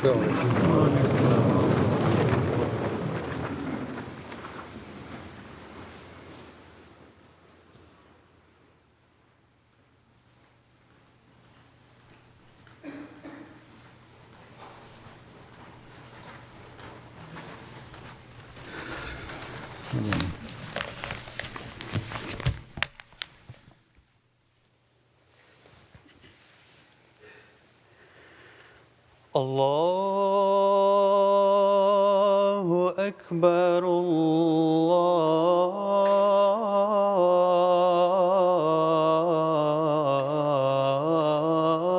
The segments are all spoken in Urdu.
السلام علیکم. اللہ اکبر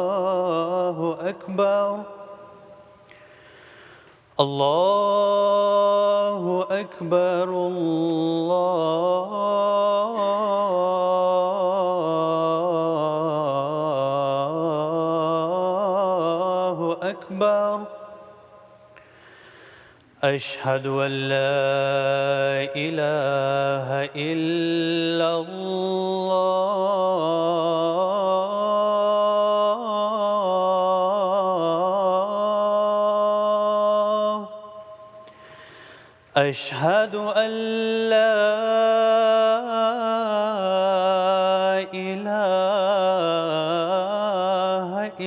اللہ اکبر اللہ اکبر اللہ اکبر اشہد ان لا الہ الا اللہ اشہد ان لا الہ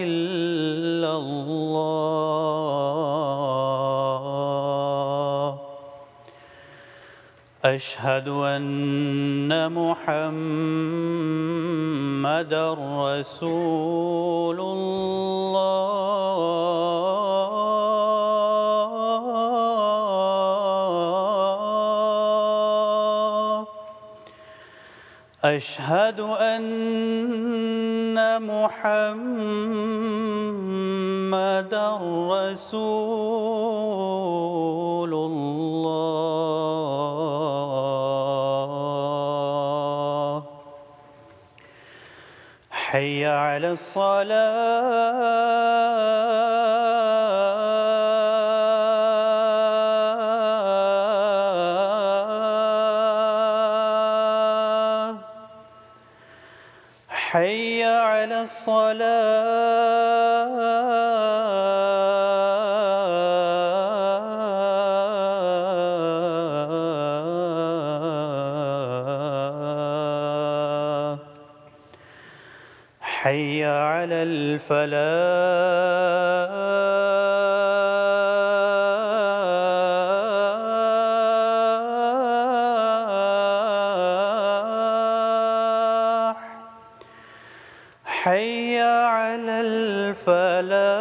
الا اللہ اشہد ان محمدا رسول اللہ اشہد ان محمدا رسول اللہ حی علی الصلاة حی علی الصلاة حی علی الفلاح حی علی الفلاح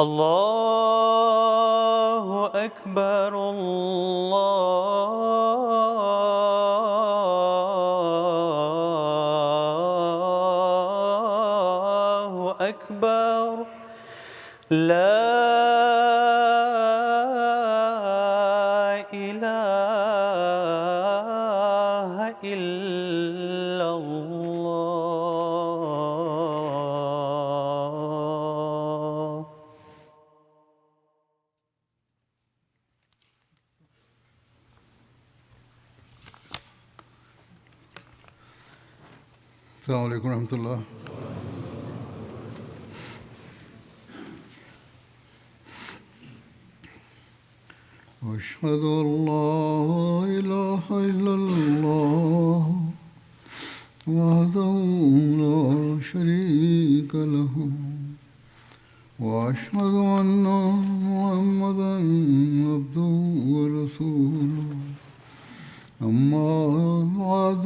اللہ اکبر اللہ اکبر لا الہ الا اللہ. السلام علیکم ورحمۃ اللہ. أشهد أن لا إله إلا الله وحده لا شريك له وأشهد أن محمدا عبده ورسوله أما بعد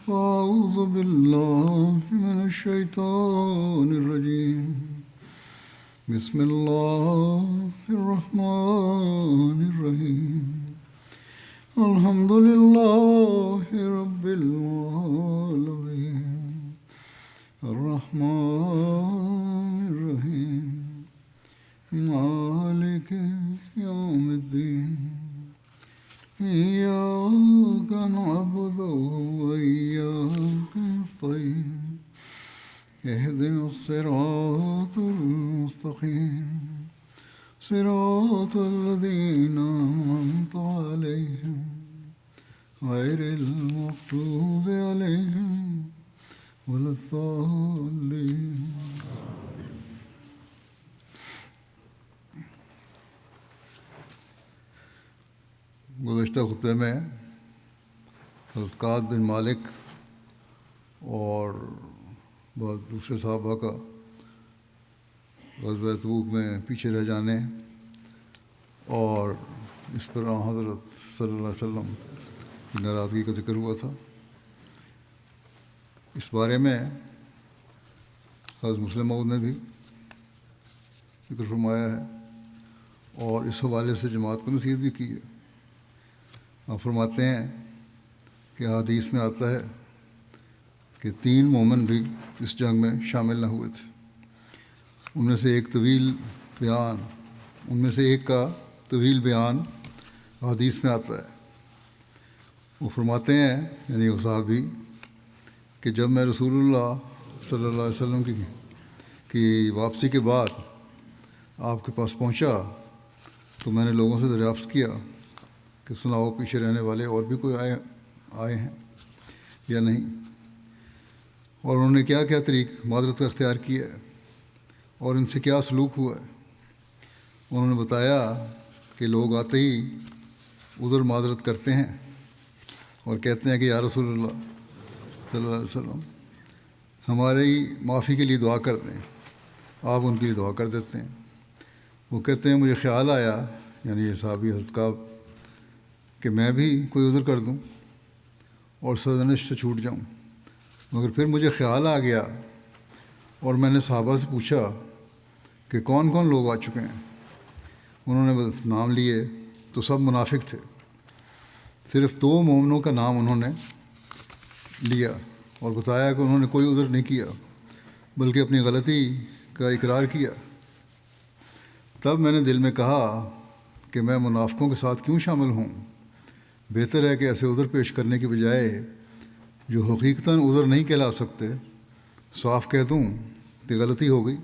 فأعوذ بالله من الشيطان الرجيم بسم الله الرحمن الرحيم الحمد لله رب العالمين الرحمن الرحيم مالك يوم الدين إياك نعبد وإياك نستعين اهدنا الصراط المستقيم صراط الذين أنعمت عليهم غير المغضوب عليهم ولا الضالين. گزشتہ خطبے میں حضرت کعب بن مالک اور بعض دوسرے صحابہ کا غزوہ تبوک میں پیچھے رہ جانے اور اس پر حضرت صلی اللہ علیہ وسلم کی ناراضگی کا ذکر ہوا تھا. اس بارے میں حضرت مسلم موعود نے بھی ذکر فرمایا ہے اور اس حوالے سے جماعت کو نصیحت بھی کی ہے. آپ فرماتے ہیں کہ حدیث میں آتا ہے کہ 3 مومن بھی اس جنگ میں شامل نہ ہوئے تھے. ان میں سے ایک کا طویل بیان حدیث میں آتا ہے. وہ فرماتے ہیں یعنی وہ صحابی کہ جب میں رسول اللہ صلی اللہ علیہ وسلم کی واپسی کے بعد آپ کے پاس پہنچا تو میں نے لوگوں سے دریافت کیا کہ سناؤ پیچھے رہنے والے اور بھی کوئی آئے ہیں یا نہیں، اور انہوں نے کیا کیا طریق معذرت کا اختیار کیا ہے اور ان سے کیا سلوک ہوا ہے. انہوں نے بتایا کہ لوگ آتے ہی عذر معذرت کرتے ہیں اور کہتے ہیں کہ یا رسول اللہ صلی اللہ علیہ وسلم ہماری معافی کے لیے دعا کر دیں. آپ ان کے لیے دعا کر دیتے ہیں. وہ کہتے ہیں مجھے خیال آیا یعنی یہ صحابی حضرت کعب کہ میں بھی کوئی عذر کر دوں اور سرزنش سے چھوٹ جاؤں، مگر پھر مجھے خیال آ گیا اور میں نے صحابہ سے پوچھا کہ کون کون لوگ آ چکے ہیں. انہوں نے بس نام لیے تو سب منافق تھے. صرف 2 مومنوں کا نام انہوں نے لیا اور بتایا کہ انہوں نے کوئی عذر نہیں کیا بلکہ اپنی غلطی کا اقرار کیا. تب میں نے دل میں کہا کہ میں منافقوں کے ساتھ کیوں شامل ہوں. بہتر ہے کہ ایسے عذر پیش کرنے کی بجائے جو حقیقتاً عذر نہیں کہلا سکتے صاف کہہ دوں کہ غلطی ہو گئی،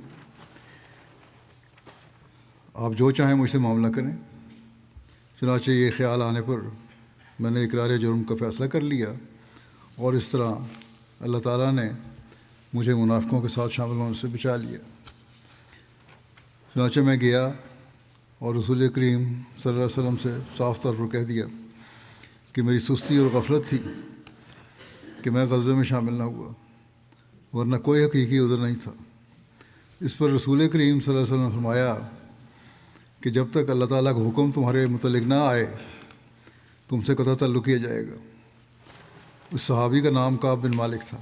آپ جو چاہیں مجھ سے معاملہ کریں. چنانچہ یہ خیال آنے پر میں نے اقرار جرم کا فیصلہ کر لیا اور اس طرح اللہ تعالیٰ نے مجھے منافقوں کے ساتھ شامل ہونے سے بچا لیا. چنانچہ میں گیا اور رسول کریم صلی اللہ علیہ وسلم سے صاف طور پر کہہ دیا کہ میری سستی اور غفلت تھی کہ میں غزوے میں شامل نہ ہوا، ورنہ کوئی حقیقی عذر نہیں تھا. اس پر رسول کریم صلی اللہ علیہ وسلم نے فرمایا کہ جب تک اللہ تعالیٰ کا حکم تمہارے متعلق نہ آئے تم سے قطع تعلق کیا جائے گا. اس صحابی کا نام کعب بن مالک تھا.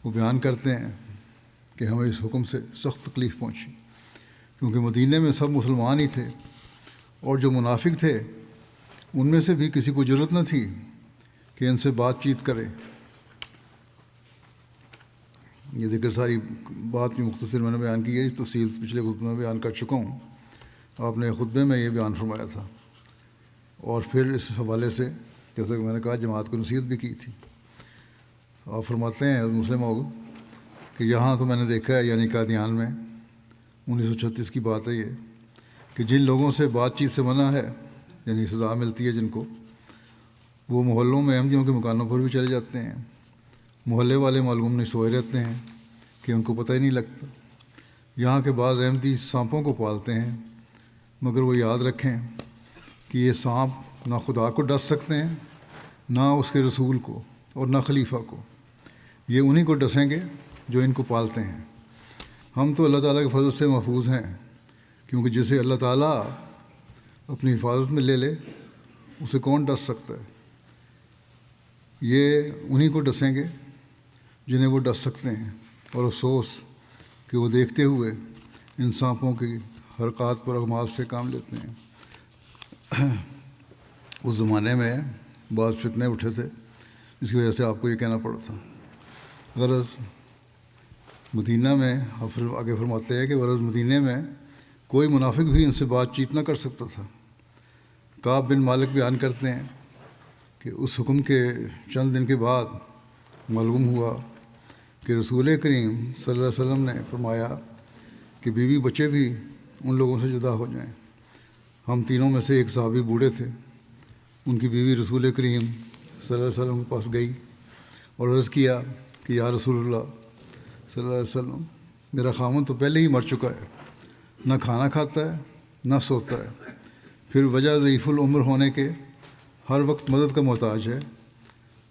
وہ بیان کرتے ہیں کہ ہمیں اس حکم سے سخت تکلیف پہنچی کیونکہ مدینہ میں سب مسلمان ہی تھے اور جو منافق تھے ان میں سے بھی کسی کو جرأت نہ تھی کہ ان سے بات چیت کرے. یہ ذکر ساری بات ہی مختصر میں نے بیان کی ہے، اس تفصیل پچھلے خطبے میں بیان کر چکا ہوں. آپ نے خطبے میں یہ بیان فرمایا تھا اور پھر اس حوالے سے جیسا کہ میں نے کہا جماعت کو نصیحت بھی کی تھی. آپ فرماتے ہیں حضرت مسلم موعود کہ یہاں تو میں نے دیکھا ہے یعنی قادیان میں 1936 کی بات ہے یہ کہ جن لوگوں سے بات چیت سے منع ہے یعنی سزا ملتی ہے جن کو، وہ محلوں میں احمدیوں کے مکانوں پر بھی چلے جاتے ہیں. محلے والے معلوم نہیں سوئے رہتے ہیں کہ ان کو پتہ ہی نہیں لگتا. یہاں کے بعض احمدی سانپوں کو پالتے ہیں مگر وہ یاد رکھیں کہ یہ سانپ نہ خدا کو ڈس سکتے ہیں نہ اس کے رسول کو اور نہ خلیفہ کو. یہ انہی کو ڈسیں گے جو ان کو پالتے ہیں. ہم تو اللہ تعالیٰ کے فضل سے محفوظ ہیں کیونکہ جسے اللہ تعالیٰ اپنی حفاظت میں لے لے اسے کون ڈس سکتا ہے. یہ انہی کو ڈسیں گے جنہیں وہ ڈس سکتے ہیں اور افسوس کہ وہ دیکھتے ہوئے ان سانپوں کی حرکات پر اغماض سے کام لیتے ہیں. اس زمانے میں بعض فتنے اٹھے تھے جس کی وجہ سے آپ کو یہ کہنا پڑا تھا. غرض مدینہ میں آگے فرماتے ہیں کہ غرض مدینہ میں کوئی منافق بھی ان سے بات چیت نہ کر سکتا تھا. کعب بن مالک بیان کرتے ہیں کہ اس حکم کے چند دن کے بعد معلوم ہوا کہ رسول کریم صلی اللہ علیہ وسلم نے فرمایا کہ بیوی بچے بھی ان لوگوں سے جدا ہو جائیں. ہم تینوں میں سے ایک صحابی بوڑھے تھے، ان کی بیوی رسول کریم صلی اللہ علیہ وسلم کے پاس گئی اور عرض کیا کہ یا رسول اللہ صلی اللہ علیہ وسلم، میرا خاوند تو پہلے ہی مر چکا ہے، نہ کھانا کھاتا ہے نہ سوتا ہے، پھر وجہ ضعیف العمر ہونے کے ہر وقت مدد کا محتاج ہے،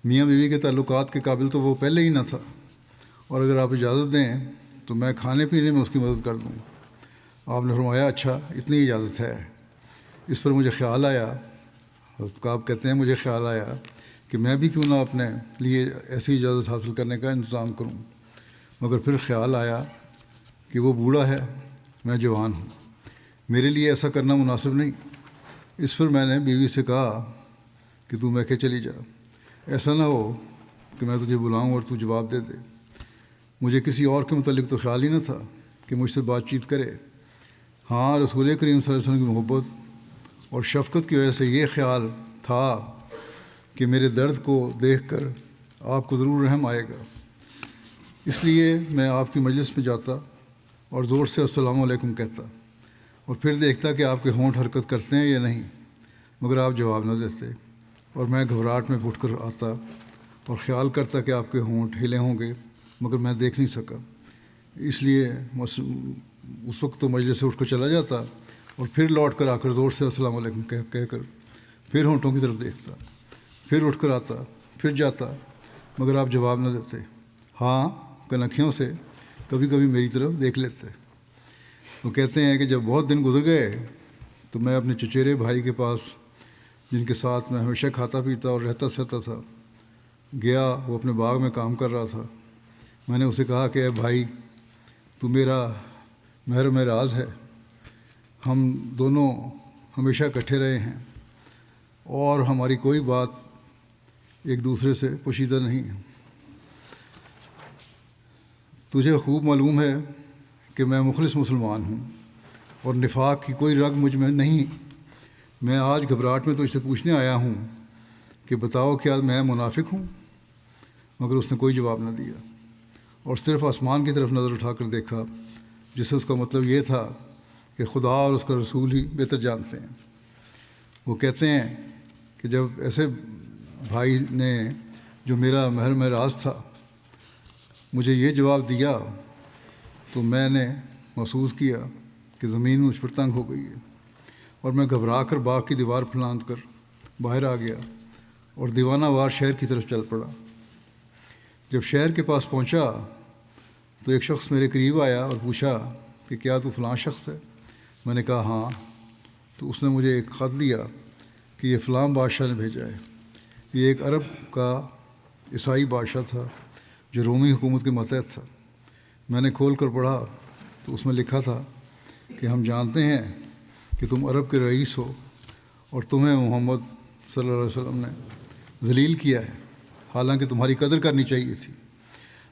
میاں بیوی کے تعلقات کے قابل تو وہ پہلے ہی نہ تھا، اور اگر آپ اجازت دیں تو میں کھانے پینے میں اس کی مدد کر دوں۔ آپ نے فرمایا اچھا، اتنی اجازت ہے۔ اس پر مجھے خیال آیا، حضرت کعب کہتے ہیں مجھے خیال آیا کہ میں بھی کیوں نہ اپنے لیے ایسی اجازت حاصل کرنے کا انتظام کروں، مگر پھر خیال آیا کہ وہ بوڑھا ہے، میں جوان ہوں، میرے لیے ایسا کرنا مناسب نہیں۔ اس پر میں نے بیوی سے کہا کہ تو میکے چلی جا، ایسا نہ ہو کہ میں تجھے بلاؤں اور تو جواب دے دے۔ مجھے کسی اور کے متعلق تو خیال ہی نہ تھا کہ مجھ سے بات چیت کرے۔ ہاں، رسول کریم صلی اللہ علیہ وسلم کی محبت اور شفقت کی وجہ سے یہ خیال تھا کہ میرے درد کو دیکھ کر آپ کو ضرور رحم آئے گا، اس لیے میں آپ کی مجلس میں جاتا اور زور سے السلام علیکم کہتا، اور پھر دیکھتا کہ آپ کے ہونٹ حرکت کرتے ہیں یا نہیں، مگر آپ جواب نہ دیتے، اور میں گھبراہٹ میں اٹھ کر آتا اور خیال کرتا کہ آپ کے ہونٹ ہلے ہوں گے، مگر میں دیکھ نہیں سکا، اس لیے اس وقت تو مجلس سے اٹھ کر چلا جاتا اور پھر لوٹ کر آ کر زور سے السلام علیکم کہہ کر پھر ہونٹوں کی طرف دیکھتا، پھر اٹھ کر آتا، پھر جاتا، مگر آپ جواب نہ دیتے، ہاں کنکھیوں سے کبھی کبھی میری طرف دیکھ لیتے۔ وہ کہتے ہیں کہ جب بہت دن گزر گئے تو میں اپنے چچیرے بھائی کے پاس، جن کے ساتھ میں ہمیشہ کھاتا پیتا اور رہتا سہتا تھا، گیا۔ وہ اپنے باغ میں کام کر رہا تھا۔ میں نے اسے کہا کہ اے بھائی، تو میرا محرم راز ہے، ہم دونوں ہمیشہ اکٹھے رہے ہیں اور ہماری کوئی بات ایک دوسرے سے پوشیدہ نہیں ہے۔ تجھے خوب معلوم ہے کہ میں مخلص مسلمان ہوں اور نفاق کی کوئی رگ مجھ میں نہیں۔ میں آج گھبراہٹ میں تجھ سے پوچھنے آیا ہوں کہ بتاؤ کیا میں منافق ہوں؟ مگر اس نے کوئی جواب نہ دیا اور صرف آسمان کی طرف نظر اٹھا کر دیکھا، جس سے اس کا مطلب یہ تھا کہ خدا اور اس کا رسول ہی بہتر جانتے ہیں۔ وہ کہتے ہیں کہ جب ایسے بھائی نے، جو میرا محرم راز تھا، مجھے یہ جواب دیا تو میں نے محسوس کیا کہ زمین مجھ پر تنگ ہو گئی ہے، اور میں گھبرا کر باغ کی دیوار پھلاند کر باہر آ گیا اور دیوانہ وار شہر کی طرف چل پڑا۔ جب شہر کے پاس پہنچا تو ایک شخص میرے قریب آیا اور پوچھا کہ کیا تو فلاں شخص ہے؟ میں نے کہا ہاں۔ تو اس نے مجھے ایک خط دیا کہ یہ فلاں بادشاہ نے بھیجا ہے۔ یہ ایک عرب کا عیسائی بادشاہ تھا جو رومی حکومت کے ماتحت تھا۔ میں نے کھول کر پڑھا تو اس میں لکھا تھا کہ ہم جانتے ہیں کہ تم عرب کے رئیس ہو اور تمہیں محمد صلی اللہ علیہ وسلم نے ذلیل کیا ہے، حالانکہ تمہاری قدر کرنی چاہیے تھی۔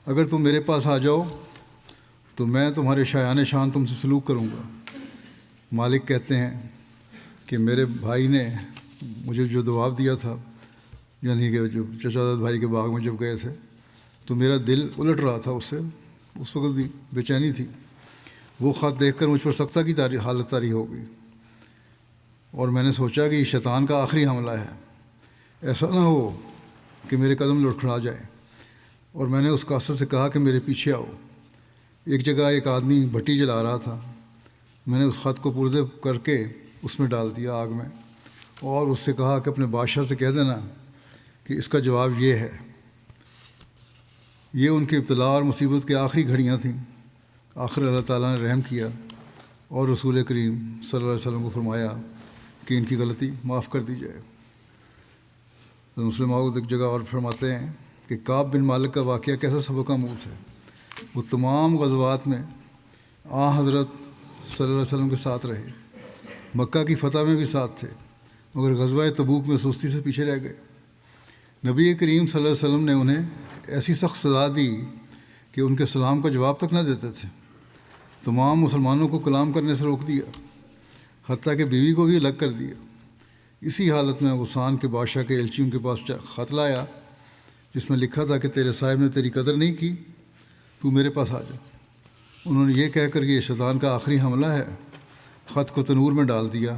اگر تم میرے پاس آ جاؤ تو میں تمہارے شایان شان تم سے سلوک کروں گا۔ مالک کہتے ہیں کہ میرے بھائی نے مجھے جو جواب دیا تھا، یعنی کہ جو چچا داد بھائی کے باغ میں جب گئے تھے، تو میرا دل الٹ رہا تھا، اس سے اس وقت بھی بے چینی تھی۔ وہ خط دیکھ کر مجھ پر سختہ کی حالت طاری ہو گئی، اور میں نے سوچا کہ یہ شیطان کا آخری حملہ ہے، ایسا نہ ہو کہ میرے قدم لڑکھڑا جائیں۔ اور میں نے اس قاصد سے کہا کہ میرے پیچھے آؤ۔ ایک جگہ ایک آدمی بھٹی جلا رہا تھا، میں نے اس خط کو پردے کر کے اس میں ڈال دیا آگ میں، اور اس سے کہا کہ اپنے بادشاہ سے کہہ دینا کہ اس کا جواب یہ ہے۔ یہ ان کی ابتلا اور مصیبت کی آخری گھڑیاں تھیں۔ آخر اللہ تعالیٰ نے رحم کیا اور رسول کریم صلی اللہ علیہ وسلم کو فرمایا کہ ان کی غلطی معاف کر دی جائے۔ مسلم ایک جگہ اور فرماتے ہیں کہ کعب بن مالک کا واقعہ کیسا سبق آموز ہے۔ وہ تمام غزوات میں حضرت صلی اللہ علیہ وسلم کے ساتھ رہے، مکہ کی فتح میں بھی ساتھ تھے، مگر غزوہ تبوک میں سستی سے پیچھے رہ گئے۔ نبی کریم صلی اللہ علیہ وسلم نے انہیں ایسی سخت سزا دی کہ ان کے سلام کا جواب تک نہ دیتے تھے۔ تمام مسلمانوں کو کلام کرنے سے روک دیا، حتیٰ کہ بیوی کو بھی الگ کر دیا۔ اسی حالت میں غسان کے بادشاہ کے ایلچی ان کے پاس خط لایا، جس میں لکھا تھا کہ تیرے صاحب نے تیری قدر نہیں کی، تو میرے پاس آ جا۔ انہوں نے یہ کہہ کر کہ یہ شیطان کا آخری حملہ ہے، خط کو تنور میں ڈال دیا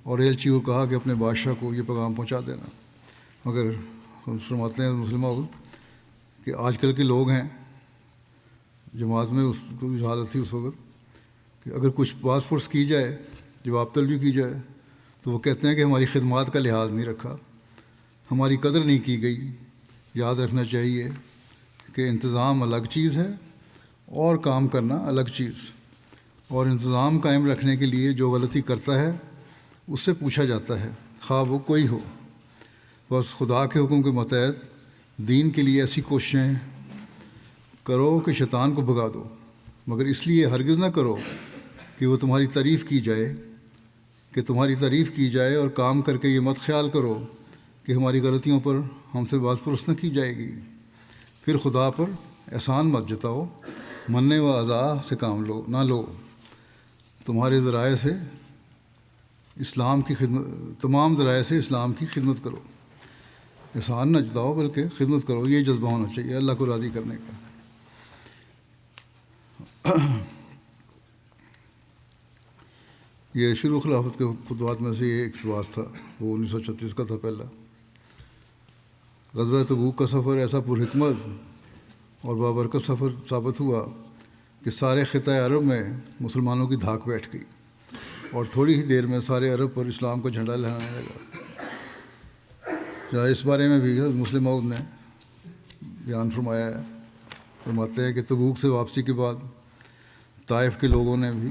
اور ایلچی کو کہا کہ اپنے بادشاہ کو یہ پیغام پہنچا دینا، مگر فرماتے ہیں مسلمہ کہ آج کل کے لوگ ہیں جماعت میں، اس کو بھی حالت تھی اس وقت کہ اگر کچھ باز پرس کی جائے، جواب طلبی کی جائے، تو وہ کہتے ہیں کہ ہماری خدمات کا لحاظ نہیں رکھا، ہماری قدر نہیں کی گئی۔ یاد رکھنا چاہیے کہ انتظام الگ چیز ہے اور کام کرنا الگ چیز، اور انتظام قائم رکھنے کے لیے جو غلطی کرتا ہے اس سے پوچھا جاتا ہے، خواہ وہ کوئی ہو۔ بس خدا کے حکم کے متحد دین کے لیے ایسی کوششیں کرو کہ شیطان کو بھگا دو، مگر اس لیے ہرگز نہ کرو کہ وہ تمہاری تعریف کی جائے، اور کام کر کے یہ مت خیال کرو کہ ہماری غلطیوں پر ہم سے باز پرس نہ کی جائے گی۔ پھر خدا پر احسان مت جتاؤ، منع و عزا سے کام نہ لو، تمہارے ذرائع سے اسلام کی خدمت، تمام ذرائع سے اسلام کی خدمت کرو۔ احسان نہ جتاؤ بلکہ خدمت کرو، یہ جذبہ ہونا چاہیے اللہ کو راضی کرنے کا۔ یہ شروع خلافت کے خطبات میں سے ایک اقتباس تھا، وہ 1936 کا تھا پہلا۔ غزوہ تبوک کا سفر ایسا پرحکمت اور بابرکت سفر ثابت ہوا کہ سارے خطۂ عرب میں مسلمانوں کی دھاک بیٹھ گئی، اور تھوڑی ہی دیر میں سارے عرب پر اسلام کا جھنڈا لہرانے لگا۔ اس بارے میں بھی حضرت مسلم موعود نے بیان فرمایا ہے، فرماتے ہیں کہ تبوک سے واپسی کے بعد طائف کے لوگوں نے بھی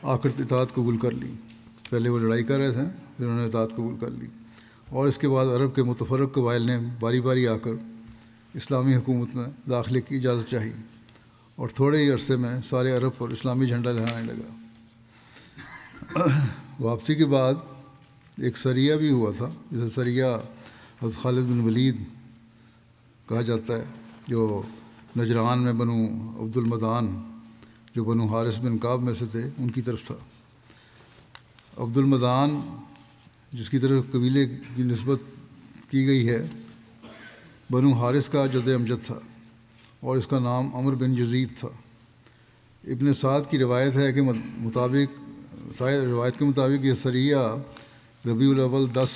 آ کر اطاعت قبول کر لی۔ پہلے وہ لڑائی کر رہے تھے، پھر انہوں نے اطاعت قبول کر لی، اور اس کے بعد عرب کے متفرق قبائل نے باری باری آ کر اسلامی حکومت میں داخلے کی اجازت چاہی، اور تھوڑے ہی عرصے میں سارے عرب پر اسلامی جھنڈا لہرانے لگا۔ واپسی کے بعد ایک سریہ بھی ہوا تھا، جسے سریہ حضرت خالد بن ولید کہا جاتا ہے، جو نجران میں بنو عبد المدان، جو بنو حارث بن کعب میں سے تھے، ان کی طرف تھا۔ عبد المدان جس کی طرف قبیلے کی نسبت کی گئی ہے، بنو حارث کا جد امجد تھا، اور اس کا نام عمر بن یزید تھا۔ ابن سعد کی روایت ہے کہ روایت کے مطابق یہ سریہ ربیع الاول 10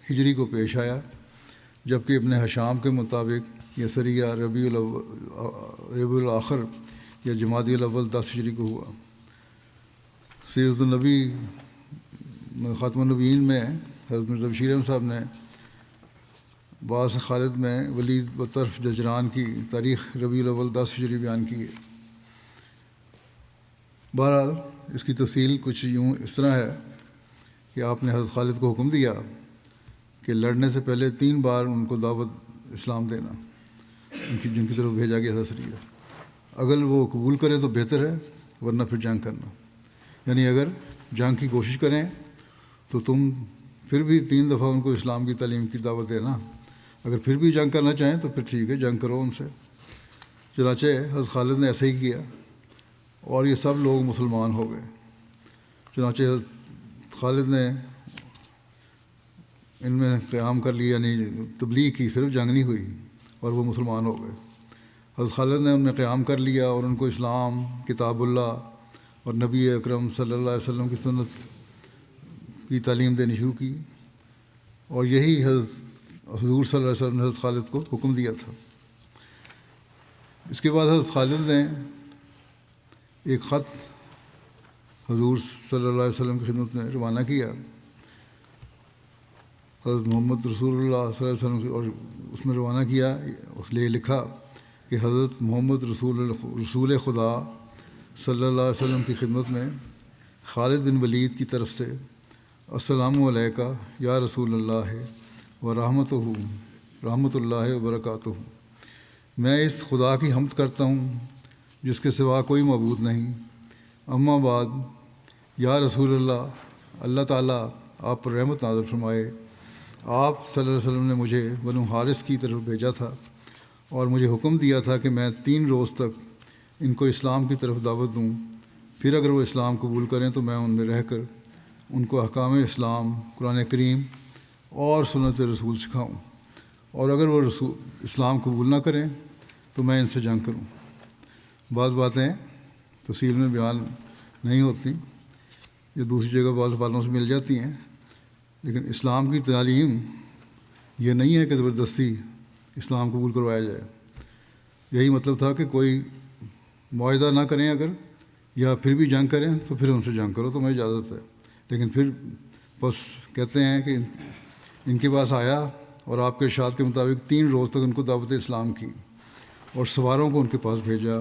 ہجری کو پیش آیا، جبکہ ابن حشام کے مطابق یہ سریہ ربیع الاخر یا جمادی الاول 10 ہجری کو ہوا۔ سیرت النبی خاتم النبیین میں حضرت مرزا بشیر احمد صاحب نے بعض خالد میں ولید بطرف ججران کی تاریخ ربیع الاول 10 ہجری بیان کی ہے۔ بہرحال اس کی تفصیل کچھ یوں اس طرح ہے کہ آپ نے حضرت خالد کو حکم دیا کہ لڑنے سے پہلے 3 بار ان کو دعوت اسلام دینا، جن کی طرف بھیجا گیا تھا سریہ۔ اگر وہ قبول کرے تو بہتر ہے، ورنہ پھر جنگ کرنا، یعنی اگر جنگ کی کوشش کریں تو تم پھر بھی 3 دفعہ ان کو اسلام کی تعلیم کی دعوت دینا، اگر پھر بھی جنگ کرنا چاہیں تو پھر ٹھیک ہے، جنگ کرو ان سے۔ چنانچہ حضرت خالد نے ایسا ہی کیا، اور یہ سب لوگ مسلمان ہو گئے۔ چنانچہ حضرت خالد نے ان میں قیام کر لیا، یعنی تبلیغ کی، صرف جنگ نہیں ہوئی، اور وہ مسلمان ہو گئے۔ حضرت خالد نے ان میں قیام کر لیا اور ان کو اسلام، کتاب اللہ اور نبی اکرم صلی اللہ علیہ وسلم کی سنت کی تعلیم دینی شروع کی، اور یہی حضور صلی اللہ علیہ وسلم نے حضرت خالد کو حکم دیا تھا۔ اس کے بعد حضرت خالد نے ایک خط حضور صلی اللہ علیہ وسلم کی خدمت میں روانہ کیا، حضرت محمد رسول اللہ صلی اللہ علیہ وسلم کی، اور اس میں روانہ کیا، اس لیے لکھا کہ حضرت محمد رسول خدا صلی اللہ علیہ وسلم کی خدمت میں خالد بن ولید کی طرف سے السلام علیکہ یا رسول اللہ و رحمۃ اللہ وبرکاتہ۔ میں اس خدا کی حمد کرتا ہوں جس کے سوا کوئی معبود نہیں، اما بعد، یا رسول اللہ، اللہ تعالیٰ آپ پر رحمت نازل فرمائے۔ آپ صلی اللہ علیہ وسلم نے مجھے بنو حارث کی طرف بھیجا تھا، اور مجھے حکم دیا تھا کہ میں 3 روز تک ان کو اسلام کی طرف دعوت دوں، پھر اگر وہ اسلام قبول کریں تو میں ان میں رہ کر ان کو احکام اسلام، قرآن کریم اور سنت رسول سکھاؤں، اور اگر وہ اسلام قبول نہ کریں تو میں ان سے جنگ کروں۔ بعض باتیں تفصیل میں بیان نہیں ہوتی، یہ دوسری جگہ بعض والوں سے مل جاتی ہیں، لیکن اسلام کی تعلیم یہ نہیں ہے کہ زبردستی اسلام قبول کروایا جائے. یہی مطلب تھا کہ کوئی معاہدہ نہ کریں اگر، یا پھر بھی جنگ کریں تو پھر ان سے جنگ کرو، تمہیں اجازت ہے. لیکن پھر بس کہتے ہیں کہ ان کے پاس آیا اور آپ کے ارشاد کے مطابق 3 روز تک ان کو دعوت اسلام کی، اور سواروں کو ان کے پاس بھیجا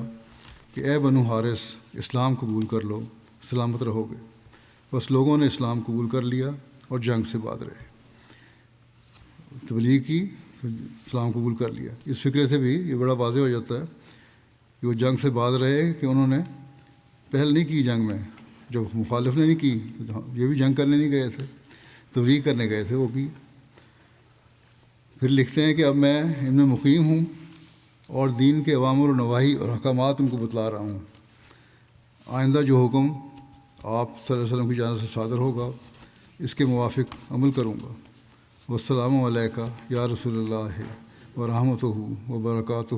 کہ اے بنو حارث، اسلام قبول کر لو، سلامت رہو گے. بس لوگوں نے اسلام قبول کر لیا اور جنگ سے بعد رہے. تبلیغ کی تو اسلام قبول کر لیا. اس فکرے سے بھی یہ بڑا واضح ہو جاتا ہے کہ وہ جنگ سے بعد رہے، کہ انہوں نے پہل نہیں کی جنگ میں. جب مخالف نے نہیں کی، یہ بھی جنگ کرنے نہیں گئے تھے، تبلیغ کرنے گئے تھے، وہ کی. پھر لکھتے ہیں کہ اب میں ان میں مقیم ہوں اور دین کے اوامر و نواہی اور احکامات ان کو بتلا رہا ہوں. آئندہ جو حکم آپ صلی اللہ علیہ وسلم کی جانب سے صادر ہوگا اس کے موافق عمل کروں گا. والسلام علیکہ یا رسول اللہ ورحمتہ وبرکاتہ.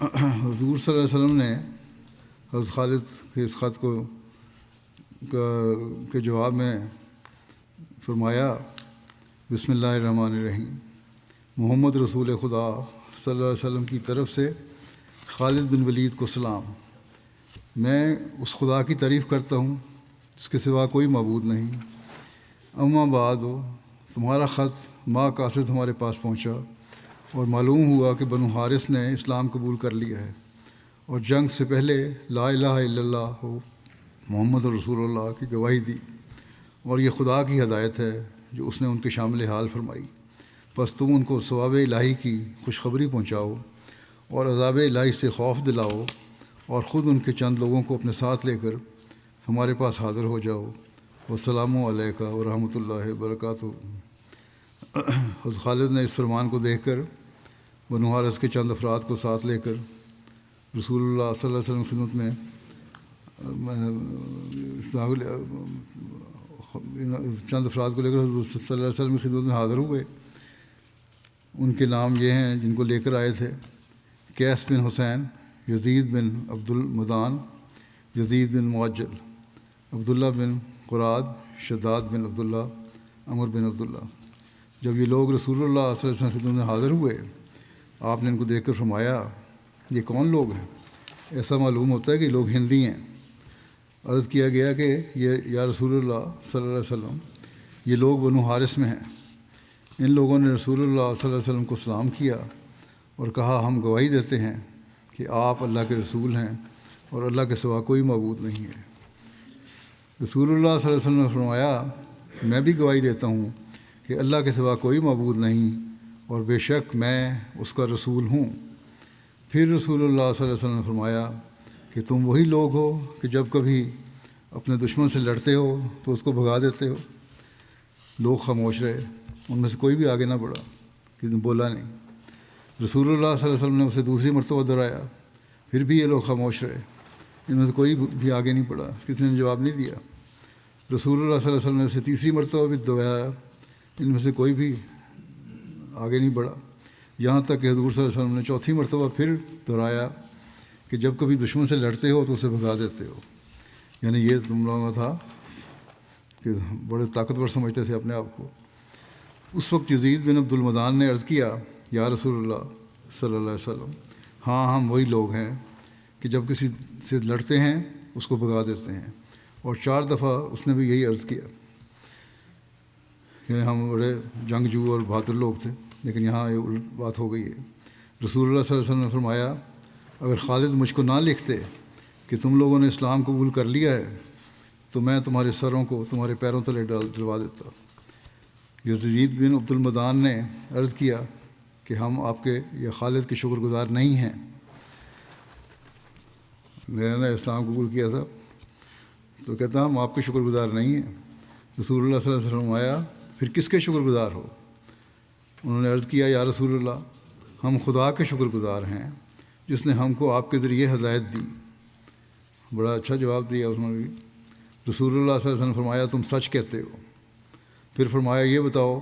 حضور صلی اللہ علیہ وسلم نے حضرت خالد کے اس خط کے جواب میں فرمایا بسم اللہ الرحمن الرحیم. محمد رسول خدا صلی اللہ علیہ وسلم کی طرف سے خالد بن ولید کو سلام. میں اس خدا کی تعریف کرتا ہوں جس کے سوا کوئی معبود نہیں. اما بعد تمہارا خط ما قاصد ہمارے پاس پہنچا اور معلوم ہوا کہ بنو حارث نے اسلام قبول کر لیا ہے اور جنگ سے پہلے لا الہ الا اللہ محمد رسول اللہ کی گواہی دی، اور یہ خدا کی ہدایت ہے جو اس نے ان کے شامل حال فرمائی. بس تم ان کو ثواب الہی کی خوشخبری پہنچاؤ اور عذاب الہی سے خوف دلاؤ، اور خود ان کے چند لوگوں کو اپنے ساتھ لے کر ہمارے پاس حاضر ہو جاؤ. والسلام علیکہ ورحمۃ اللہ وبرکاتہ. حضرت خالد نے اس فرمان کو دیکھ کر بنو حارث کے چند افراد کو ساتھ لے کر رسول اللہ صلی اللہ علیہ وسلم کی خدمت میں چند افراد کو لے کر حضور صلی اللہ علیہ وسلم کی خدمت میں حاضر ہوئے. ان کے نام یہ ہیں جن کو لے کر آئے تھے: قیس بن حسین، یزید بن عبد المدان، یزید بن معجل، عبداللہ بن قراد، شداد بن عبداللہ، عمر بن عبداللہ. جب یہ لوگ رسول اللہ صلی اللہ علیہ وسلم کی خدمت میں حاضر ہوئے، آپ نے ان کو دیکھ کر فرمایا یہ کون لوگ ہیں؟ ایسا معلوم ہوتا ہے کہ یہ لوگ ہندی ہیں. عرض کیا گیا کہ یہ یا رسول اللہ صلی اللہ علیہ وسلم، یہ لوگ بنو حارث میں ہیں. ان لوگوں نے رسول اللہ صلی اللہ علیہ وسلم کو سلام کیا اور کہا ہم گواہی دیتے ہیں کہ آپ اللہ کے رسول ہیں اور اللہ کے سوا کوئی معبود نہیں ہے. رسول اللہ صلی اللہ علیہ وسلم نے فرمایا میں بھی گواہی دیتا ہوں کہ اللہ کے سوا کوئی معبود نہیں اور بے شک میں اس کا رسول ہوں. پھر رسول اللہ صلی اللہ علیہ وسلم نے فرمایا کہ تم وہی لوگ ہو کہ جب کبھی اپنے دشمن سے لڑتے ہو تو اس کو بھگا دیتے ہو. لوگ خاموش رہے، ان میں سے کوئی بھی آگے نہ بڑھا، کسی نے بولا نہیں. رسول اللہ صلی اللہ علیہ وسلم نے اسے دوسری مرتبہ دہرایا، پھر بھی یہ لوگ خاموش رہے، ان میں سے کوئی بھی آگے نہیں بڑھا، کسی نے جواب نہیں دیا. رسول اللہ صلی اللہ علیہ وسلم نے اسے تیسری مرتبہ بھی دہرایا، ان میں سے کوئی بھی آگے نہیں بڑھا. یہاں تک کہ حضور صلی اللہ علیہ وسلم نے چوتھی مرتبہ پھر دہرایا کہ جب کبھی دشمن سے لڑتے ہو تو اسے بھگا دیتے ہو. یعنی یہ تم لوگوں میں تھا کہ بڑے طاقتور سمجھتے تھے اپنے آپ کو. اس وقت یزید بن عبد المدان نے عرض کیا یا رسول اللہ صلی اللہ علیہ وسلم، ہاں ہم وہی لوگ ہیں کہ جب کسی سے لڑتے ہیں اس کو بھگا دیتے ہیں. اور 4 دفعہ اس نے بھی یہی عرض کیا کہ ہم بڑے جنگجو اور بہادر لوگ تھے، لیکن یہاں یہ الٹ بات ہو گئی ہے. رسول اللہ صلی اللہ علیہ وسلم نے فرمایا اگر خالد مجھ کو نہ لکھتے کہ تم لوگوں نے اسلام قبول کر لیا ہے تو میں تمہارے سروں کو تمہارے پیروں تلے ڈلوا دیتا. یزید بن عبد المدان نے عرض کیا کہ ہم آپ کے یا خالد کے شکر گزار نہیں ہیں. میں نے اسلام قبول کیا تھا تو کہتا ہم آپ کے شکر گزار نہیں ہیں. رسول اللہ صلی اللہ علیہ وسلم آیا پھر کس کے شکر گزار ہو؟ انہوں نے عرض کیا یا رسول اللہ ہم خدا کے شکر گزار ہیں جس نے ہم کو آپ کے ذریعے ہدایت دی. بڑا اچھا جواب دیا اس نے بھی. رسول اللہ صلی اللہ علیہ وسلم نے فرمایا تم سچ کہتے ہو. پھر فرمایا یہ بتاؤ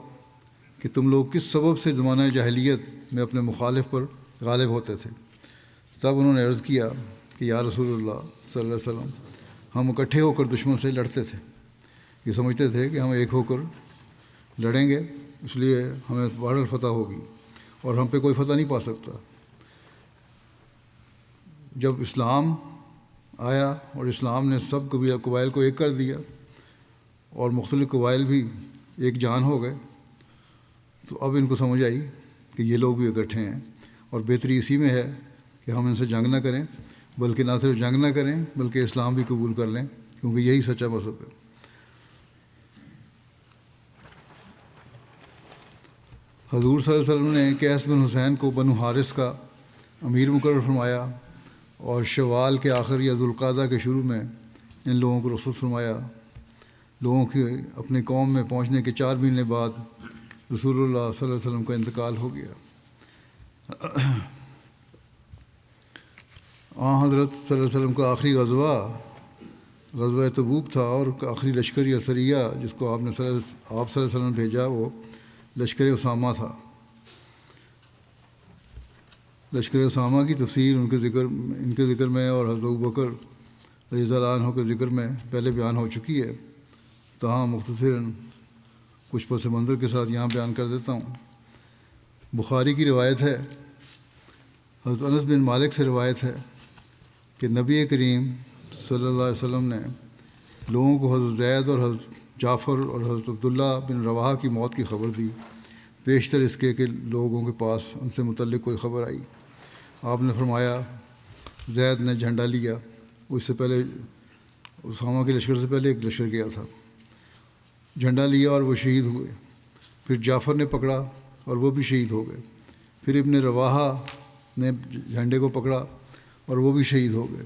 کہ تم لوگ کس سبب سے زمانہ جاہلیت میں اپنے مخالف پر غالب ہوتے تھے؟ تب انہوں نے عرض کیا کہ یا رسول اللہ صلی اللہ علیہ وسلم ہم اکٹھے ہو کر دشمن سے لڑتے تھے. یہ سمجھتے تھے کہ ہم ایک ہو کر لڑیں گے، اس لیے ہمیں بہرحال فتح ہوگی اور ہم پہ کوئی فتح نہیں پا سکتا۔ جب اسلام آیا اور اسلام نے سب قبائل کو ایک کر دیا اور مختلف قبائل بھی ایک جان ہو گئے، تو اب ان کو سمجھ آئی کہ یہ لوگ بھی اکٹھے ہیں، اور بہتری اسی میں ہے کہ ہم ان سے جنگ نہ کریں، بلکہ نہ صرف جنگ نہ کریں بلکہ اسلام بھی قبول کر لیں، کیونکہ یہی سچا مذہب ہے۔ حضور صلی اللہ علیہ وسلم نے قیس بن حسین کو بنو حارث کا امیر مقرر فرمایا، اور شوال کے آخر یا ذوالقعدہ کے شروع میں ان لوگوں کو رخصت فرمایا۔ لوگوں کے اپنی قوم میں پہنچنے کے 4 مہینے بعد رسول اللہ صلی اللہ علیہ وسلم کا انتقال ہو گیا۔ حضرت صلی اللہ علیہ وسلم کا آخری غزوہ تبوک تھا، اور آخری لشکر یا سریہ جس کو آپ صلی اللہ علیہ وسلم نے بھیجا وہ لشکر اسامہ تھا۔ لشکر اسامہ کی تفصیل ان کے ذکر میں اور حضرت ابوبکر رضی اللہ عنہ کے ذکر میں پہلے بیان ہو چکی ہے، تاہم مختصراً کچھ پس منظر کے ساتھ یہاں بیان کر دیتا ہوں۔ بخاری کی روایت ہے، حضرت انس بن مالک سے روایت ہے کہ نبی کریم صلی اللہ علیہ وسلم نے لوگوں کو حضرت زید اور حضرت جعفر اور حضرت عبداللہ بن رواحہ کی موت کی خبر دی، بیشتر اس کے کہ لوگوں کے پاس ان سے متعلق کوئی خبر آئی۔ آپ نے فرمایا زید نے جھنڈا لیا، اس سے پہلے اسامہ کے لشکر سے پہلے ایک لشکر گیا تھا، جھنڈا لیا اور وہ شہید ہوئے۔ پھر جعفر نے پکڑا اور وہ بھی شہید ہو گئے۔ پھر ابن رواحہ نے جھنڈے کو پکڑا اور وہ بھی شہید ہو گئے،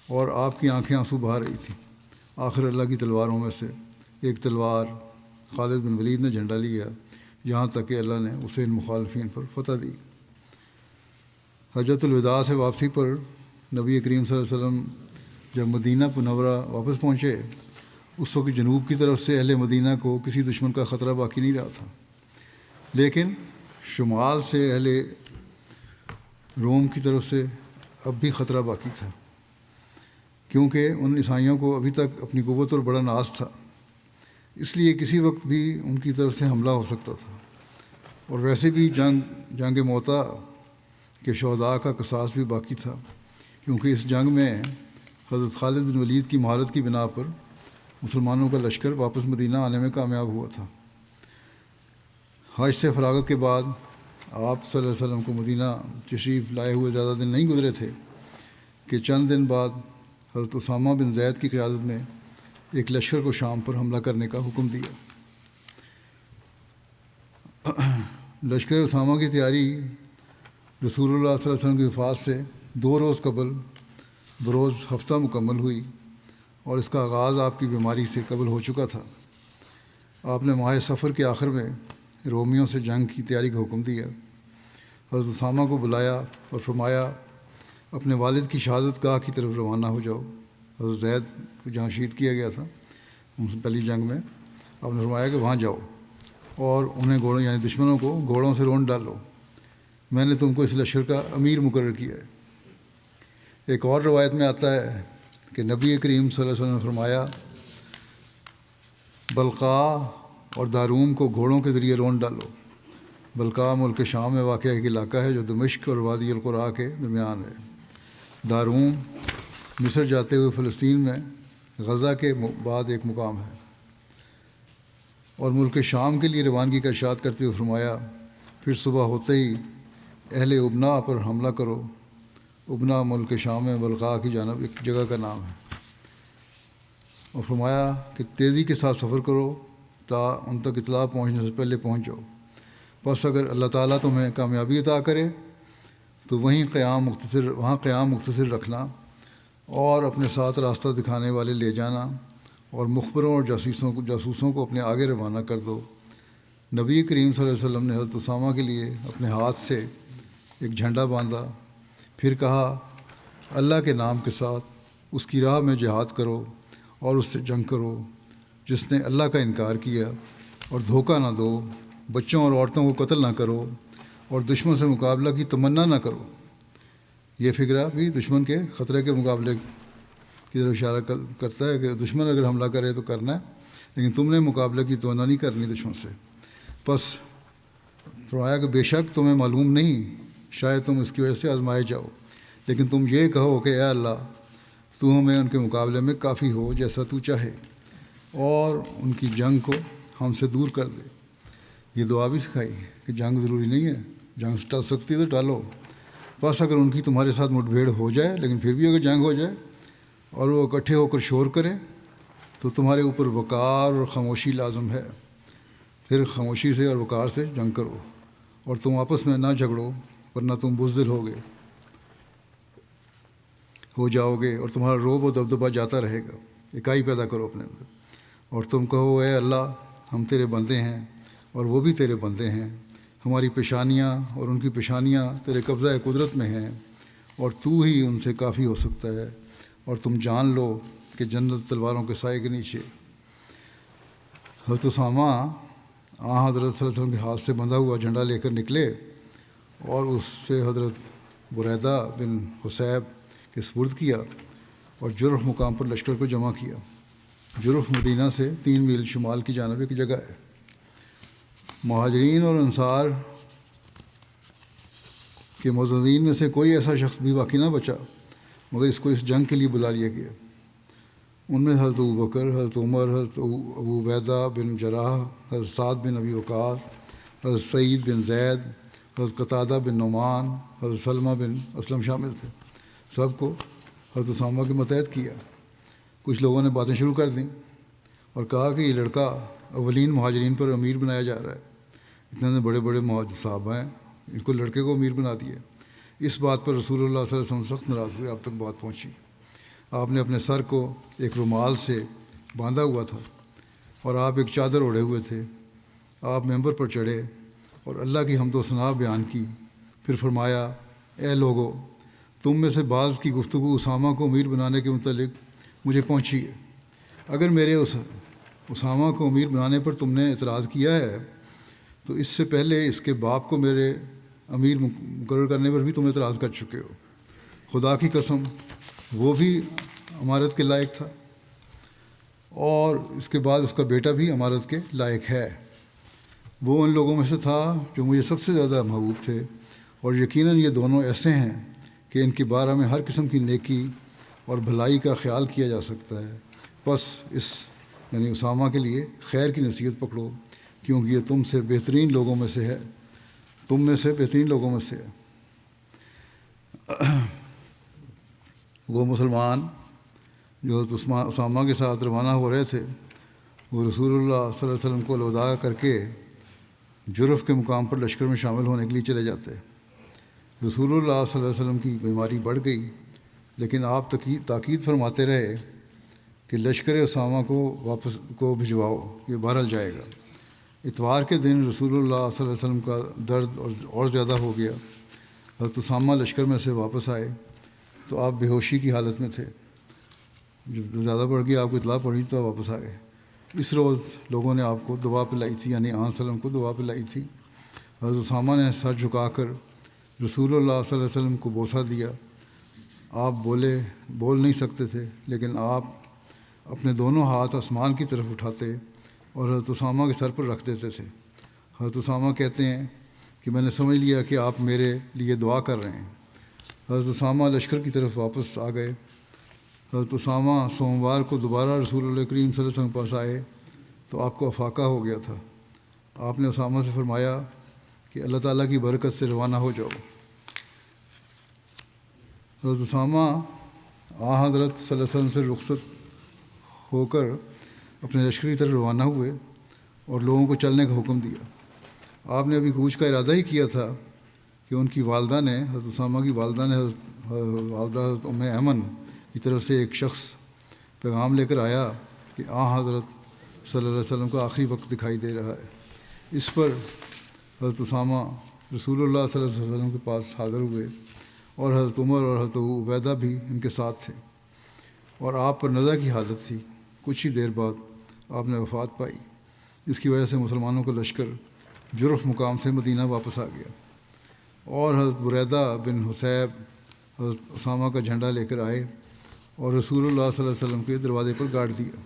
اور آپ کی آنکھیں آنسو بہا رہی تھیں۔ آخر اللہ کی تلواروں میں سے ایک تلوار خالد بن ولید نے جھنڈا لیا، یہاں تک کہ اللہ نے اسے ان مخالفین پر فتح دی۔ حجۃ الوداع سے واپسی پر نبی کریم صلی اللہ علیہ وسلم جب مدینہ منورہ واپس پہنچے، اس وقت جنوب کی طرف سے اہل مدینہ کو کسی دشمن کا خطرہ باقی نہیں رہا تھا، لیکن شمال سے اہل روم کی طرف سے اب بھی خطرہ باقی تھا، کیونکہ ان عیسائیوں کو ابھی تک اپنی قوت اور بڑا ناز تھا، اس لیے کسی وقت بھی ان کی طرف سے حملہ ہو سکتا تھا۔ اور ویسے بھی جنگ موتا کے شہداء کا قصاص بھی باقی تھا، کیونکہ اس جنگ میں حضرت خالد بن ولید کی مہارت کی بنا پر مسلمانوں کا لشکر واپس مدینہ آنے میں کامیاب ہوا تھا۔ حج سے فراغت کے بعد آپ صلی اللہ علیہ وسلم کو مدینہ تشریف لائے ہوئے زیادہ دن نہیں گزرے تھے کہ چند دن بعد حضرت اسامہ بن زید کی قیادت میں ایک لشکر کو شام پر حملہ کرنے کا حکم دیا۔ لشکر اسامہ کی تیاری رسول اللہ صلی اللہ علیہ وسلم کی وفات سے 2 روز قبل بروز ہفتہ مکمل ہوئی، اور اس کا آغاز آپ کی بیماری سے قبل ہو چکا تھا۔ آپ نے ماہ سفر کے آخر میں رومیوں سے جنگ کی تیاری کا حکم دیا۔ حضرت اسامہ کو بلایا اور فرمایا اپنے والد کی شہادت گاہ کی طرف روانہ ہو جاؤ۔ حضرت زید کو جہاں شہید کیا گیا تھا ان سے پہلی جنگ میں، آپ نے فرمایا کہ وہاں جاؤ اور انہیں گھوڑوں یعنی دشمنوں کو گھوڑوں سے رون ڈالو، میں نے تم کو اس لشکر کا امیر مقرر کیا ہے۔ ایک اور روایت میں آتا ہے کہ نبی کریم صلی اللہ علیہ وسلم نے فرمایا بلقاء اور داروم کو گھوڑوں کے ذریعے رون ڈالو۔ بلقاء ملک شام میں واقع ایک علاقہ ہے جو دمشق اور وادی القرا کے درمیان ہے۔ داروم مصر جاتے ہوئے فلسطین میں غزہ کے بعد ایک مقام ہے۔ اور ملک شام کے لیے روانگی کا ارشاد کرتے ہوئے فرمایا پھر صبح ہوتے ہی اہل ابنا پر حملہ کرو۔ ابنا ملک شام میں بلقاء کی جانب ایک جگہ کا نام ہے۔ اور فرمایا کہ تیزی کے ساتھ سفر کرو تا ان تک اطلاع پہنچنے سے پہلے پہنچ جاؤ، بس اگر اللہ تعالیٰ تمہیں کامیابی عطا کرے تو وہاں قیام مختصر رکھنا اور اپنے ساتھ راستہ دکھانے والے لے جانا، اور مخبروں اور جاسوسوں کو اپنے آگے روانہ کر دو۔ نبی کریم صلی اللہ علیہ وسلم نے حضرت اسامہ کے لیے اپنے ہاتھ سے ایک جھنڈا باندھا، پھر کہا اللہ کے نام کے ساتھ اس کی راہ میں جہاد کرو اور اس سے جنگ کرو جس نے اللہ کا انکار کیا، اور دھوکہ نہ دو، بچوں اور عورتوں کو قتل نہ کرو، اور دشمن سے مقابلہ کی تمنا نہ کرو۔ یہ فقرہ بھی دشمن کے خطرے کے مقابلے کی طرف اشارہ کرتا ہے کہ دشمن اگر حملہ کرے تو کرنا ہے، لیکن تم نے مقابلے کی تمنا نہیں کرنی دشمن سے۔ پس فرمایا کہ بے شک تمہیں معلوم نہیں، شاید تم اس کی وجہ سے آزمائے جاؤ، لیکن تم یہ کہو کہ اے اللہ تو ہمیں ان کے مقابلے میں کافی ہو جیسا تو چاہے، اور ان کی جنگ کو ہم سے دور کر دے۔ یہ دعا بھی سکھائی کہ جنگ ضروری نہیں ہے، جنگ سے ٹل سکتی ہے تو ٹالو۔ بس اگر ان کی تمہارے ساتھ مٹ بھیڑ ہو جائے، لیکن پھر بھی اگر جنگ ہو جائے اور وہ اکٹھے ہو کر شور کریں تو تمہارے اوپر وقار اور خاموشی لازم ہے، پھر خاموشی سے اور وقار سے جنگ کرو، اور تم آپس میں نہ جھگڑو ورنہ تم بزدل ہو جاؤ گے اور تمہارا روب و دبدبہ جاتا رہے گا۔ اکائی پیدا کرو اپنے اندر، اور تم کہو اے اللہ ہم تیرے بندے ہیں اور وہ بھی تیرے بندے ہیں، ہماری پیشانیاں اور ان کی پیشانیاں تیرے قبضہ قدرت میں ہیں، اور تو ہی ان سے کافی ہو سکتا ہے، اور تم جان لو کہ جنت تلواروں کے سائے کے نیچے۔ حضرت اسامہ حضرت صلی اللہ علیہ وسلم کے ہاتھ سے بندھا ہوا جھنڈا لے کر نکلے اور اس سے حضرت بریدہ بن حصیب کے سپرد کیا اور جرف مقام پر لشکر کو جمع کیا۔ جرف مدینہ سے 3 میل شمال کی جانب ایک جگہ ہے۔ مہاجرین اور انصار کے معززین میں سے کوئی ایسا شخص بھی باقی نہ بچا مگر اس کو اس جنگ کے لیے بلا لیا گیا۔ ان میں حضرت ابوبکر، حضرت عمر، حضرت ابو عبیدہ بن جراح، حضرت سعد بن ابی وقاص، حضرت سعید بن زید، حضرت قتادہ بن نعمان، حضرت سلمہ بن اسلم شامل تھے۔ سب کو حضرت اسامہ کے متحد کیا۔ کچھ لوگوں نے باتیں شروع کر دیں اور کہا کہ یہ لڑکا اولین مہاجرین پر امیر بنایا جا رہا ہے، اتنے بڑے بڑے صحابہ ہیں، ان کو لڑکے کو امیر بنا دیا۔ اس بات پر رسول اللہ صلی اللہ علیہ وسلم سخت ناراض ہوئے۔ آپ تک بات پہنچی، آپ نے اپنے سر کو ایک رومال سے باندھا ہوا تھا اور آپ ایک چادر اوڑھے ہوئے تھے۔ آپ ممبر پر چڑھے اور اللہ کی حمد و ثنا بیان کی، پھر فرمایا اے لوگو، تم میں سے بعض کی گفتگو اسامہ کو امیر بنانے کے متعلق مجھے پہنچی ہے۔ اگر میرے اسامہ کو امیر بنانے پر تم نے اعتراض کیا ہے تو اس سے پہلے اس کے باپ کو میرے امیر مقرر کرنے پر بھی تم اعتراض کر چکے ہو۔ خدا کی قسم وہ بھی امارت کے لائق تھا، اور اس کے بعد اس کا بیٹا بھی امارت کے لائق ہے۔ وہ ان لوگوں میں سے تھا جو مجھے سب سے زیادہ محبوب تھے، اور یقیناً یہ دونوں ایسے ہیں کہ ان کے بارے میں ہر قسم کی نیکی اور بھلائی کا خیال کیا جا سکتا ہے۔ بس اس یعنی اسامہ کے لیے خیر کی نصیحت پکڑو، کیونکہ یہ تم سے بہترین لوگوں میں سے ہے، تم میں سے بہترین لوگوں میں سے ہے۔ وہ مسلمان جو اسامہ کے ساتھ روانہ ہو رہے تھے، وہ رسول اللہ صلی اللہ علیہ وسلم کو الوداع کر کے جرف کے مقام پر لشکر میں شامل ہونے کے لیے چلے جاتے۔ رسول اللہ صلی اللہ علیہ وسلم کی بیماری بڑھ گئی، لیکن آپ تاکید فرماتے رہے کہ لشکر اسامہ کو بھجواؤ، یہ بہرحال جائے گا۔ اتوار کے دن رسول اللہ صلی اللہ علیہ وسلم کا درد اور زیادہ ہو گیا۔ حضرت اسامہ لشکر میں سے واپس آئے تو آپ بے ہوشی کی حالت میں تھے۔ جب زیادہ بڑھ گیا، آپ کو اطلاع پڑی تو آپ واپس آئے۔ اس روز لوگوں نے آپ کو دعا پلائی تھی، یعنی آن وسلم کو دعا پلائی تھی۔ حضرت اسامہ نے سر جھکا کر رسول اللہ صلی اللہ علیہ وسلم کو بوسہ دیا۔ آپ بول نہیں سکتے تھے، لیکن آپ اپنے دونوں ہاتھ آسمان کی طرف اٹھاتے اور حضرت اسامہ کے سر پر رکھ دیتے تھے۔ حضرت اسامہ کہتے ہیں کہ میں نے سمجھ لیا کہ آپ میرے لیے دعا کر رہے ہیں۔ حضرت اسامہ لشکر کی طرف واپس آ گئے۔ حضرت اسامہ سوموار کو دوبارہ رسول اللہ کریم صلی اللہ علیہ وسلم کے پاس آئے تو آپ کو افاقہ ہو گیا تھا۔ آپ نے اسامہ سے فرمایا کہ اللہ تعالیٰ کی برکت سے روانہ ہو جاؤ۔ حضرت اسامہ حضرت صلی اللہ علیہ وسلم سے رخصت ہو کر اپنے لشکر کی طرف روانہ ہوئے اور لوگوں کو چلنے کا حکم دیا۔ آپ نے ابھی کوچ کا ارادہ ہی کیا تھا کہ ان کی والدہ نے حضرت اسامہ کی والدہ نے حضرت ام ایمن کی طرف سے ایک شخص پیغام لے کر آیا کہ حضرت صلی اللہ علیہ وسلم کا آخری وقت دکھائی دے رہا ہے۔ اس پر حضرت اسامہ رسول اللہ صلی اللہ علیہ وسلم کے پاس حاضر ہوئے، اور حضرت عمر اور حضرت عبیدہ بھی ان کے ساتھ تھے، اور آپ پر نزع کی حالت تھی۔ کچھ ہی دیر بعد آپ نے وفات پائی۔ اس کی وجہ سے مسلمانوں کا لشکر جرف مقام سے مدینہ واپس آ گیا، اور حضرت بریدہ بن حصیب حضرت اسامہ کا جھنڈا لے کر آئے اور رسول اللہ صلی اللہ علیہ وسلم کے دروازے پر گاڑ دیا۔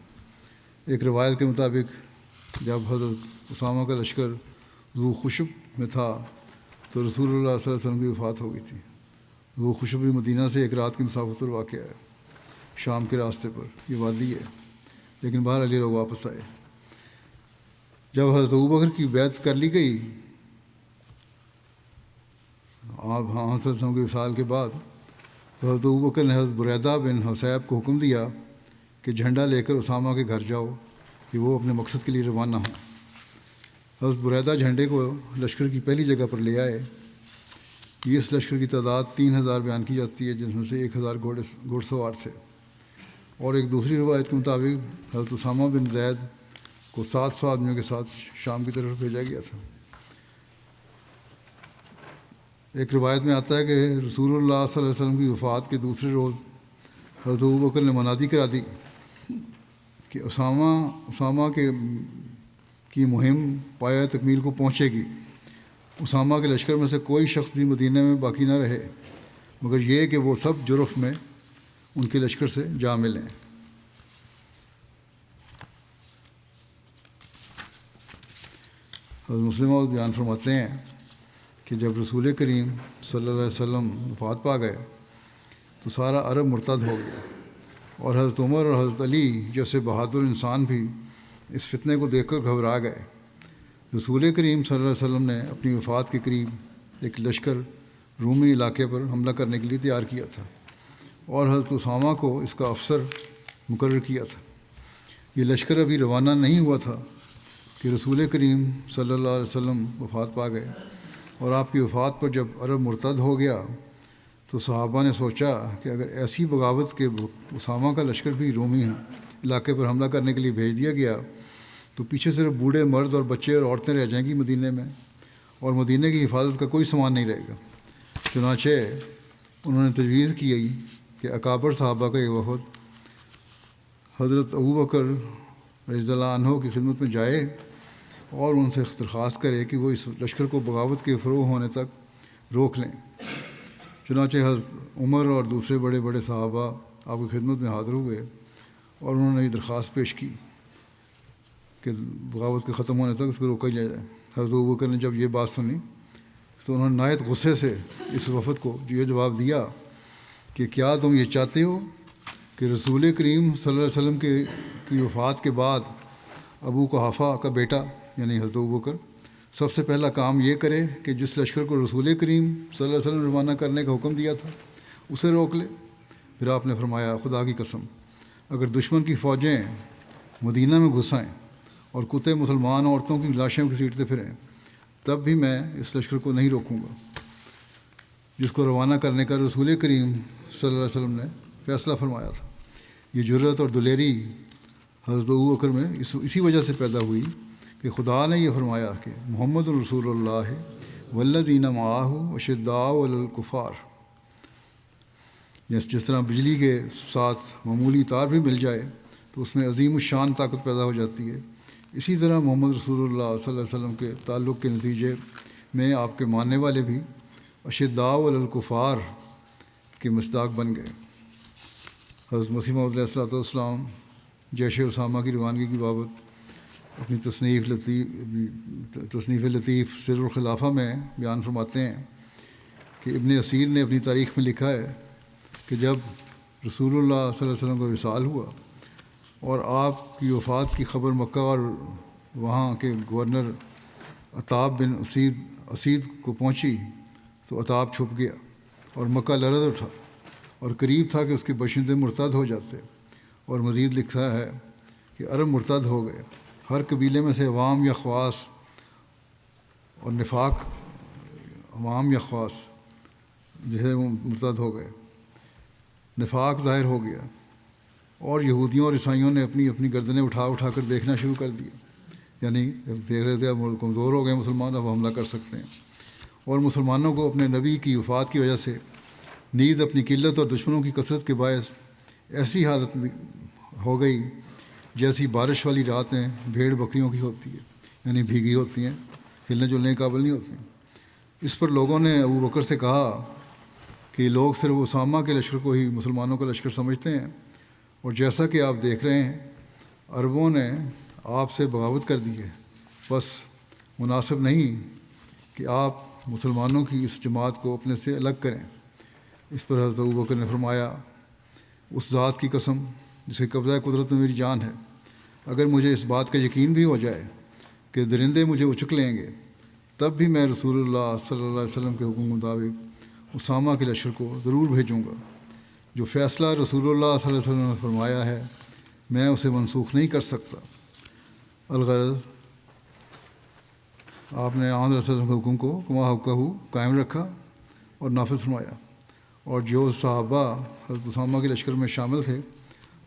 ایک روایت کے مطابق جب حضرت اسامہ کا لشکر ذو خشب میں تھا تو رسول اللہ صلی اللہ علیہ وسلم کی وفات ہو گئی تھی۔ ذو خشب بھی مدینہ سے ایک رات کی مسافت پر واقع ہے، شام کے راستے پر، یہ وادی ہے، لیکن بہرحال یہ لوگ واپس آئے۔ جب حضرت ابوبکر کی بیعت کر لی گئی، آپ صلی اللہ علیہ وسلم کے وصال کے بعد، تو حضرت ابوبکر نے حضرت بریدہ بن حصیب کو حکم دیا کہ جھنڈا لے کر اسامہ کے گھر جاؤ کہ وہ اپنے مقصد کے لیے روانہ ہوں۔ حضرت بریدہ جھنڈے کو لشکر کی پہلی جگہ پر لے آئے۔ یہ اس لشکر کی تعداد 3000 بیان کی جاتی ہے، جس میں سے 1000 گھوڑ سوار تھے، اور ایک دوسری روایت کے مطابق حضرت اسامہ بن زید کو 700 آدمیوں کے ساتھ شام کی طرف بھیجا گیا تھا۔ ایک روایت میں آتا ہے کہ رسول اللہ صلی اللہ علیہ وسلم کی وفات کے دوسرے روز حضرت ابوبکر نے منادی کرا دی کہ اسامہ کی مہم پایہ تکمیل کو پہنچے گی۔ اسامہ کے لشکر میں سے کوئی شخص بھی مدینہ میں باقی نہ رہے مگر یہ کہ وہ سب جرف میں ان کے لشکر سے جا ملیں۔ حضرت مسلم اور بیان فرماتے ہیں کہ جب رسول کریم صلی اللہ علیہ وسلم وفات پا گئے تو سارا عرب مرتد ہو گیا، اور حضرت عمر اور حضرت علی جیسے بہادر انسان بھی اس فتنے کو دیکھ کر گھبرا گئے۔ رسول کریم صلی اللہ علیہ وسلم نے اپنی وفات کے قریب ایک لشکر رومی علاقے پر حملہ کرنے کے لیے تیار کیا تھا، اور حضرت اسامہ کو اس کا افسر مقرر کیا تھا۔ یہ لشکر ابھی روانہ نہیں ہوا تھا کہ رسول کریم صلی اللہ علیہ وسلم وفات پا گئے، اور آپ کی وفات پر جب عرب مرتد ہو گیا تو صحابہ نے سوچا کہ اگر ایسی بغاوت کے اسامہ کا لشکر بھی رومی علاقے پر حملہ کرنے کے لیے بھیج دیا گیا تو پیچھے صرف بوڑھے مرد اور بچے اور عورتیں رہ جائیں گی مدینے میں، اور مدینے کی حفاظت کا کوئی سامان نہیں رہے گا۔ چنانچہ انہوں نے تجویز کی کہ اکابر صحابہ کا ایک وفد حضرت ابوبکر رضی اللہ عنہ کی خدمت میں جائے اور ان سے درخواست کرے کہ وہ اس لشکر کو بغاوت کے فروغ ہونے تک روک لیں۔ چنانچہ حضرت عمر اور دوسرے بڑے بڑے صحابہ آپ کی خدمت میں حاضر ہوئے اور انہوں نے یہ درخواست پیش کی کہ بغاوت کے ختم ہونے تک اس کو روکا جائے۔ حضرت ابوبکر نے جب یہ بات سنی تو انہوں نے نہایت غصے سے اس وفد کو یہ جواب دیا کہ کیا تم یہ چاہتے ہو کہ رسول کریم صلی اللہ علیہ وسلم کی وفات کے بعد ابو قحافہ کا بیٹا یعنی حضرت ابوبکر سب سے پہلا کام یہ کرے کہ جس لشکر کو رسول کریم صلی اللہ علیہ وسلم روانہ کرنے کا حکم دیا تھا اسے روک لے؟ پھر آپ نے فرمایا خدا کی قسم اگر دشمن کی فوجیں مدینہ میں گھس آئیں اور کتے مسلمان عورتوں کی لاشیں گھسیٹتے پھریں تب بھی میں اس لشکر کو نہیں روکوں گا جس کو روانہ کرنے کا رسول کریم صلی اللہ علیہ وسلم نے فیصلہ فرمایا تھا۔ یہ جرأت اور دلیری حضرت ابوبکر میں اسی وجہ سے پیدا ہوئی کہ خدا نے یہ فرمایا کہ محمد رسول اللہ والذین معہ اشداء علی الکفار، جس طرح بجلی کے ساتھ معمولی تار بھی مل جائے تو اس میں عظیم الشان طاقت پیدا ہو جاتی ہے، اسی طرح محمد رسول اللہ صلی اللہ علیہ وسلم کے تعلق کے نتیجے میں آپ کے ماننے والے بھی اشداء علی الکفار کے مصداق بن گئے۔ حضرت مسیح موعود علیہ السلام جیش اسامہ کی روانگی کی بابت اپنی تصنیف لطیف سر الخلافہ میں بیان فرماتے ہیں کہ ابن اسیر نے اپنی تاریخ میں لکھا ہے کہ جب رسول اللہ صلی اللہ علیہ وسلم کا وصال ہوا اور آپ کی وفات کی خبر مکہ اور وہاں کے گورنر عتاب بن اسید کو پہنچی تو عتاب چھپ گیا اور مکہ لرز اٹھا اور قریب تھا کہ اس کے باشندے مرتد ہو جاتے، اور مزید لکھا ہے کہ عرب مرتد ہو گئے، ہر قبیلے میں سے عوام یا خواص اور نفاق عوام یا خواص جسے وہ مرتد ہو گئے، نفاق ظاہر ہو گیا، اور یہودیوں اور عیسائیوں نے اپنی اپنی گردنیں اٹھا کر دیکھنا شروع کر دیا، یعنی دیکھ رہے تھے اب کمزور ہو گئے مسلمان، اب حملہ کر سکتے ہیں، اور مسلمانوں کو اپنے نبی کی وفات کی وجہ سے نیز اپنی قلت اور دشمنوں کی کثرت کے باعث ایسی حالت ہو گئی جیسی بارش والی راتیں بھیڑ بکریوں کی ہوتی ہے، یعنی بھیگی ہوتی ہیں، ہلنے جلنے کے قابل نہیں ہوتی۔ اس پر لوگوں نے ابوبکر سے کہا کہ لوگ صرف اسامہ کے لشکر کو ہی مسلمانوں کا لشکر سمجھتے ہیں، اور جیسا کہ آپ دیکھ رہے ہیں عربوں نے آپ سے بغاوت کر دی ہے، بس مناسب نہیں کہ آپ مسلمانوں کی اس جماعت کو اپنے سے الگ کریں۔ اس پر حضرت ابوبکر نے فرمایا، اس ذات کی قسم جس کے قبضہ قدرت میں میری جان ہے، اگر مجھے اس بات کا یقین بھی ہو جائے کہ درندے مجھے اچک لیں گے، تب بھی میں رسول اللہ صلی اللہ علیہ وسلم کے حکم کے مطابق اسامہ کے لشکر کو ضرور بھیجوں گا۔ جو فیصلہ رسول اللہ صلی اللہ علیہ وسلم نے فرمایا ہے میں اسے منسوخ نہیں کر سکتا۔ الغرض آپ نے آن رسول اللہ کے حکم کو کما حقہ قائم رکھا اور نافذ فرمایا، اور جو صحابہ حضرت اسامہ کے لشکر میں شامل تھے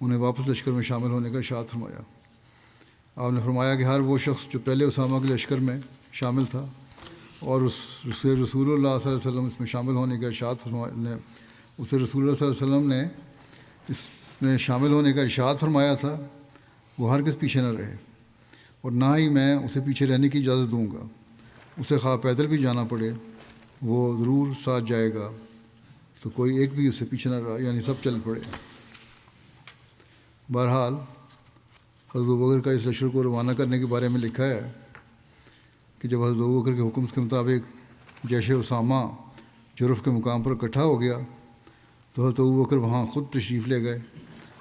انہیں واپس لشکر میں شامل ہونے کا ارشاد فرمایا۔ آپ نے فرمایا کہ ہر وہ شخص جو پہلے اسامہ کے لشکر میں شامل تھا اور اسے رسول اللہ صلی اللہ علیہ وسلم اس میں شامل ہونے کا ارشاد فرمایا، اسے رسول اللہ صلی اللہ علیہ وسلم نے اس میں شامل ہونے کا ارشاد فرمایا تھا، وہ ہرگز پیچھے نہ رہے، اور نہ ہی میں اسے پیچھے رہنے کی اجازت دوں گا۔ اسے خواہ پیدل بھی جانا پڑے وہ ضرور ساتھ جائے گا، تو کوئی ایک بھی اس سے پیچھے نہ رہا، یعنی سب چل پڑے۔ بہرحال حضرت ابوبکر کا اس لشکر کو روانہ کرنے کے بارے میں لکھا ہے کہ جب حضرت ابوبکر کے حکم کے مطابق جیش اسامہ جرف کے مقام پر اکٹھا ہو گیا تو حضرت ابوبکر وہاں خود تشریف لے گئے،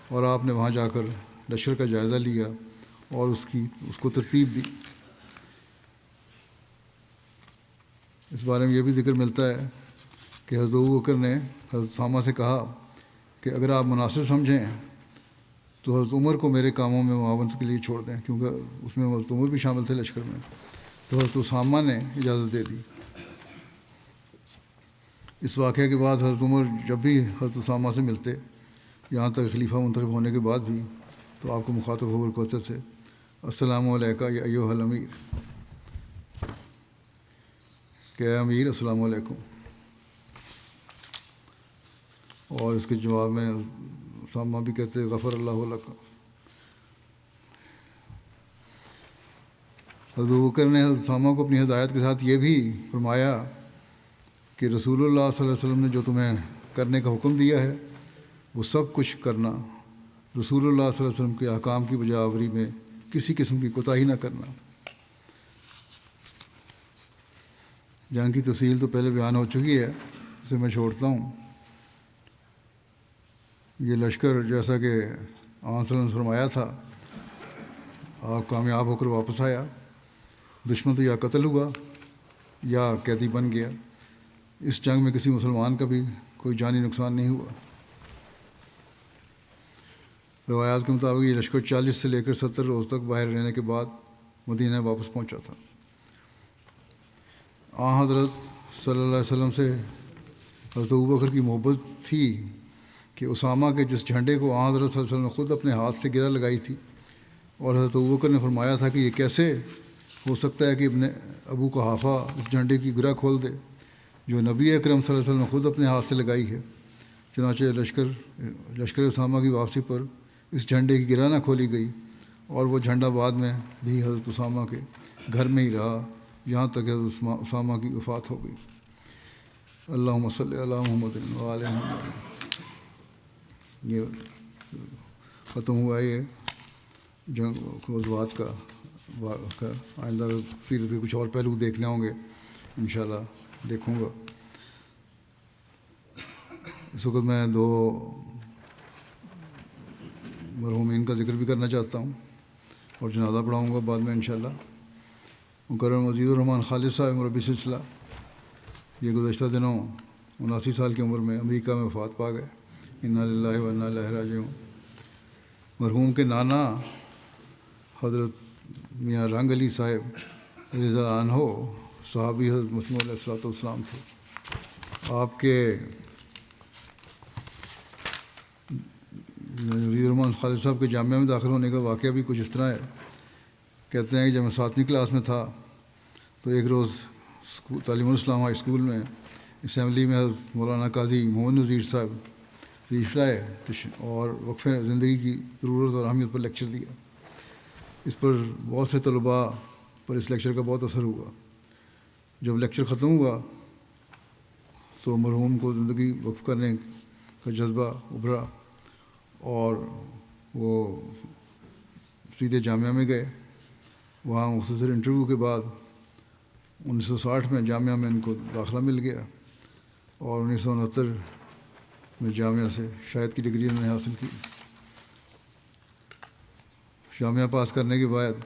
اور آپ نے وہاں جا کر لشکر کا جائزہ لیا اور اس کو ترتیب دی۔ اس بارے میں یہ بھی ذکر ملتا ہے کہ حضرت ابوبکر نے حضرت اسامہ سے کہا کہ اگر آپ مناسب سمجھیں تو حضرت عمر کو میرے کاموں میں معاونت کے لیے چھوڑ دیں، کیونکہ اس میں حضرت عمر بھی شامل تھے لشکر میں۔ تو حضرت اسامہ نے اجازت دے دی۔ اس واقعے کے بعد حضرت عمر جب بھی حضرت اسامہ سے ملتے، یہاں تک خلیفہ منتخب ہونے کے بعد بھی، تو آپ کو مخاطب ہو کر کہتے تھے السلام علیکم یا ایھا الامیر، کہ اے امیر السلام علیکم، اور اس کے جواب میں اسامہ بھی کہتے غفر اللہ لک۔ حضرت ابوبکر نے حضرت اسامہ کو اپنی ہدایت کے ساتھ یہ بھی فرمایا کہ رسول اللہ صلی اللہ علیہ وسلم نے جو تمہیں کرنے کا حکم دیا ہے وہ سب کچھ کرنا، رسول اللہ صلی اللہ علیہ وسلم کے احکام کی بجا آوری میں کسی قسم کی کوتاہی نہ کرنا۔ جنگ کی تفصیل تو پہلے بیان ہو چکی ہے، اسے میں چھوڑتا ہوں۔ یہ لشکر جیسا کہ آن صلی اللہ علیہ وسلم نے فرمایا تھا، آپ کامیاب ہو کر واپس آیا۔ دشمن تو یا قتل ہوا یا قیدی بن گیا۔ اس جنگ میں کسی مسلمان کا بھی کوئی جانی نقصان نہیں ہوا۔ روایات کے مطابق یہ لشکر 40 سے لے کر 70 روز تک باہر رہنے کے بعد مدینہ واپس پہنچا تھا۔ حضرت صلی اللہ علیہ وسلم سے حضرت ابوبکر کی محبت تھی کہ اسامہ کے جس جھنڈے کو حضرت صلی اللہ علیہ وسلم نے خود اپنے ہاتھ سے گرہ لگائی تھی، اور حضرت ابوبکر نے فرمایا تھا کہ یہ کیسے ہو سکتا ہے کہ ابن ابو قحافہ اس جھنڈے کی گرہ کھول دے جو نبی اکرم صلی اللہ علیہ وسلم نے خود اپنے ہاتھ سے لگائی ہے۔ چنانچہ لشکر اسامہ کی واپسی پر اس جھنڈے کی گرہ نہ کھولی گئی، اور وہ جھنڈا بعد میں بھی حضرت اسامہ کے گھر میں ہی رہا یہاں تک کہ حضرت اسامہ کی وفات ہو گئی۔ اللہم صلی علی محمد و آل محمد۔ یہ ختم ہوا یہ جنگ غزوات کا۔ آئندہ سیرت کے کچھ اور پہلو دیکھنے ہوں گے انشاءاللہ، دیکھوں گا۔ اس وقت میں 2 مرحومین کا ذکر بھی کرنا چاہتا ہوں اور جنازہ پڑھاؤں گا بعد میں انشاءاللہ۔ مکرم عزیز الرحمٰن خالد صاحب مربی سلسلہ، یہ گزشتہ دنوں 79 سال کی عمر میں امریکہ میں وفات پا گئے۔ انا للہ و انا الیہ راجعون۔ مرحوم کے نانا حضرت میاں رنگ علی صاحب رضی اللہ عنہ صحابی حضرت مسیح علیہ الصلوۃ والسلام تھے۔ آپ کے عزیز الرحمٰن خالد صاحب کے جامعہ میں داخل ہونے کا واقعہ بھی کچھ اس طرح ہے۔ کہتے ہیں کہ جب میں 7ویں کلاس میں تھا تو ایک روز تعلیم الاسلام ہائی اسکول میں اسمبلی میں حضرت مولانا قاضی محمد نذیر صاحب تشریف لائے اور وقف زندگی کی ضرورت اور اہمیت پر لیکچر دیا۔ اس پر بہت سے طلباء پر اس لیکچر کا بہت اثر ہوا۔ جب لیکچر ختم ہوا تو مرحوم کو زندگی وقف کرنے کا جذبہ ابھرا اور وہ سیدھے جامعہ میں گئے۔ وہاں مختصر انٹرویو کے بعد 1960 میں جامعہ میں ان کو داخلہ مل گیا اور 1969 میں جامعہ سے شاید کی ڈگری انہوں نے حاصل کی۔ جامعہ پاس کرنے کے بعد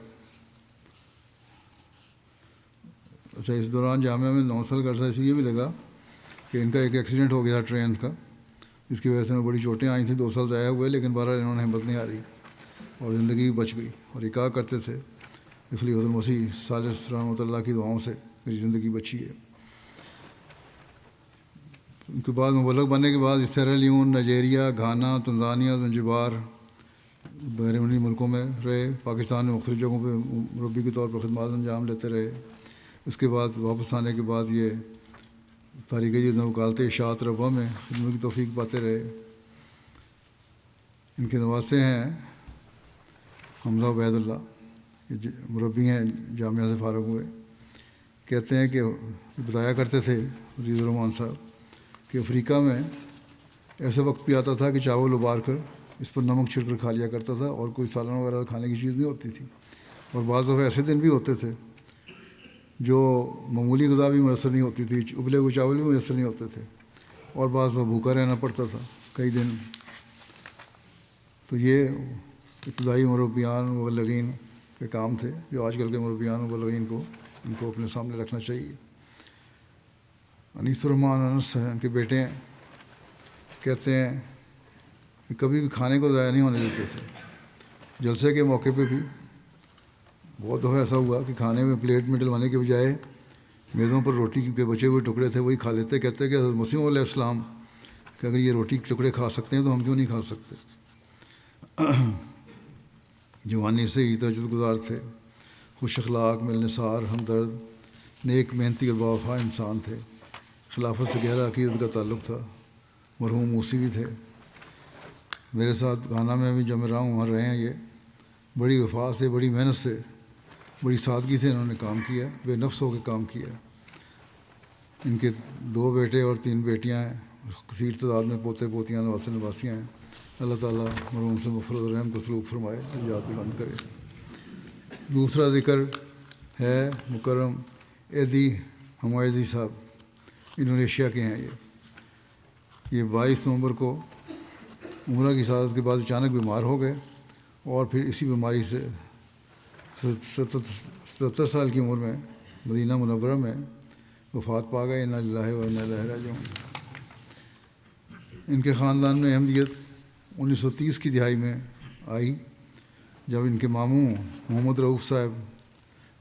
اس دوران جامعہ میں 9 سال کا عرصہ اس لیے بھی لگا کہ ان کا ایک ایکسیڈنٹ ہو گیا ٹرین کا، جس کی وجہ سے انہیں بڑی چوٹیں آئی تھیں، 2 سال ضائع ہوئے، لیکن بہرحال انہوں نے ہمت نہیں ہاری اور زندگی بھی بچ گئی۔ اور یہ کہا کرتے تھے اس لیے حضرت مسیح ثالث رحمۃ اللہ کی دعاؤں سے میری زندگی بچی ہے۔ ان کے بعد مبلغ بننے کے بعد Sierra Leone, Nigeria, Ghana, Tanzania, Zanzibar, بیرونی ملکوں میں رہے۔ پاکستان میں مختلف جگہوں پہ مربی کے طور پر خدمات انجام لیتے رہے۔ اس کے بعد واپس آنے کے بعد یہ تاریخ جدید وکالت اشاعت ربا میں خدمت کی توفیق پاتے رہے۔ ان کے نواسے ہیں حمزہ عبید اللہ، یہ مربی ہیں، جامعہ سے فارغ ہوئے۔ کہتے ہیں کہ بتایا کرتے تھے عزیز الرحمان صاحب کہ افریقہ میں ایسا وقت بھی آتا تھا کہ چاول ابال کر اس پر نمک چھڑک کر کھا لیا کرتا تھا اور کوئی سالن وغیرہ کھانے کی چیز نہیں ہوتی تھی، اور بعض دفعہ ایسے دن بھی ہوتے تھے جو معمولی غذا بھی میسر نہیں ہوتی تھی، ابلے ہوئے چاول بھی میسر نہیں ہوتے تھے، اور بعض دفعہ بھوکا رہنا پڑتا تھا کئی دن۔ تو یہ ابتدائی مربیان مبلغین کے کام تھے جو آج کل کے مربیان مبلغین کو ان کو اپنے سامنے رکھنا چاہیے۔ انیس الرحمان انس ہیں، ان کے بیٹے ہیں، کہتے ہیں کہ کبھی بھی کھانے کو ضائع نہیں ہونے دیتے تھے۔ جلسے کے موقع پہ بھی بہت دفعہ ایسا ہوا کہ کھانے میں پلیٹ میں ڈلوانے کے بجائے میزوں پر روٹی کے بچے ہوئے ٹکڑے تھے وہی کھا لیتے۔ کہتے کہ حضرت مسیح علیہ السلام کہ اگر یہ روٹی کے ٹکڑے کھا سکتے ہیں تو ہم کیوں نہیں کھا سکتے۔ جوانی سے ہی تہجد گزار تھے، خوش اخلاق، ملنسار، ہمدرد، نیک، محنتی اور باوفا انسان تھے۔ خلافت سے گہرا عقیدت کا تعلق تھا۔ مرحوم موسی بھی تھے۔ میرے ساتھ گانا میں بھی جب میں رہا ہوں وہاں رہے ہیں۔ یہ بڑی وفا سے، بڑی محنت سے، بڑی سادگی سے انہوں نے کام کیا، بے نفس ہو کے کام کیا۔ ان کے 2 بیٹے اور 3 بیٹیاں ہیں، کثیر تعداد میں پوتے پوتیاں، نواسے نواسیاں ہیں۔ اللہ تعالیٰ مرحوم سے مغفرت و رحم کو سلوک فرمائے، درجات بلند کرے۔ دوسرا ذکر ہے مکرم ایدی حمایدی صاحب، انڈونیشیا کے ہیں۔ یہ 22 نومبر کو عمرہ کی سعادت کے بعد اچانک بیمار ہو گئے اور پھر اسی بیماری سے 77 سال کی عمر میں مدینہ منورہ میں وفات پا گئے۔ انا للہ و انا الیہ راجعون۔ ان کے خاندان میں احمدیت 1930 کی دہائی میں آئی جب ان کے ماموں محمد رؤوف صاحب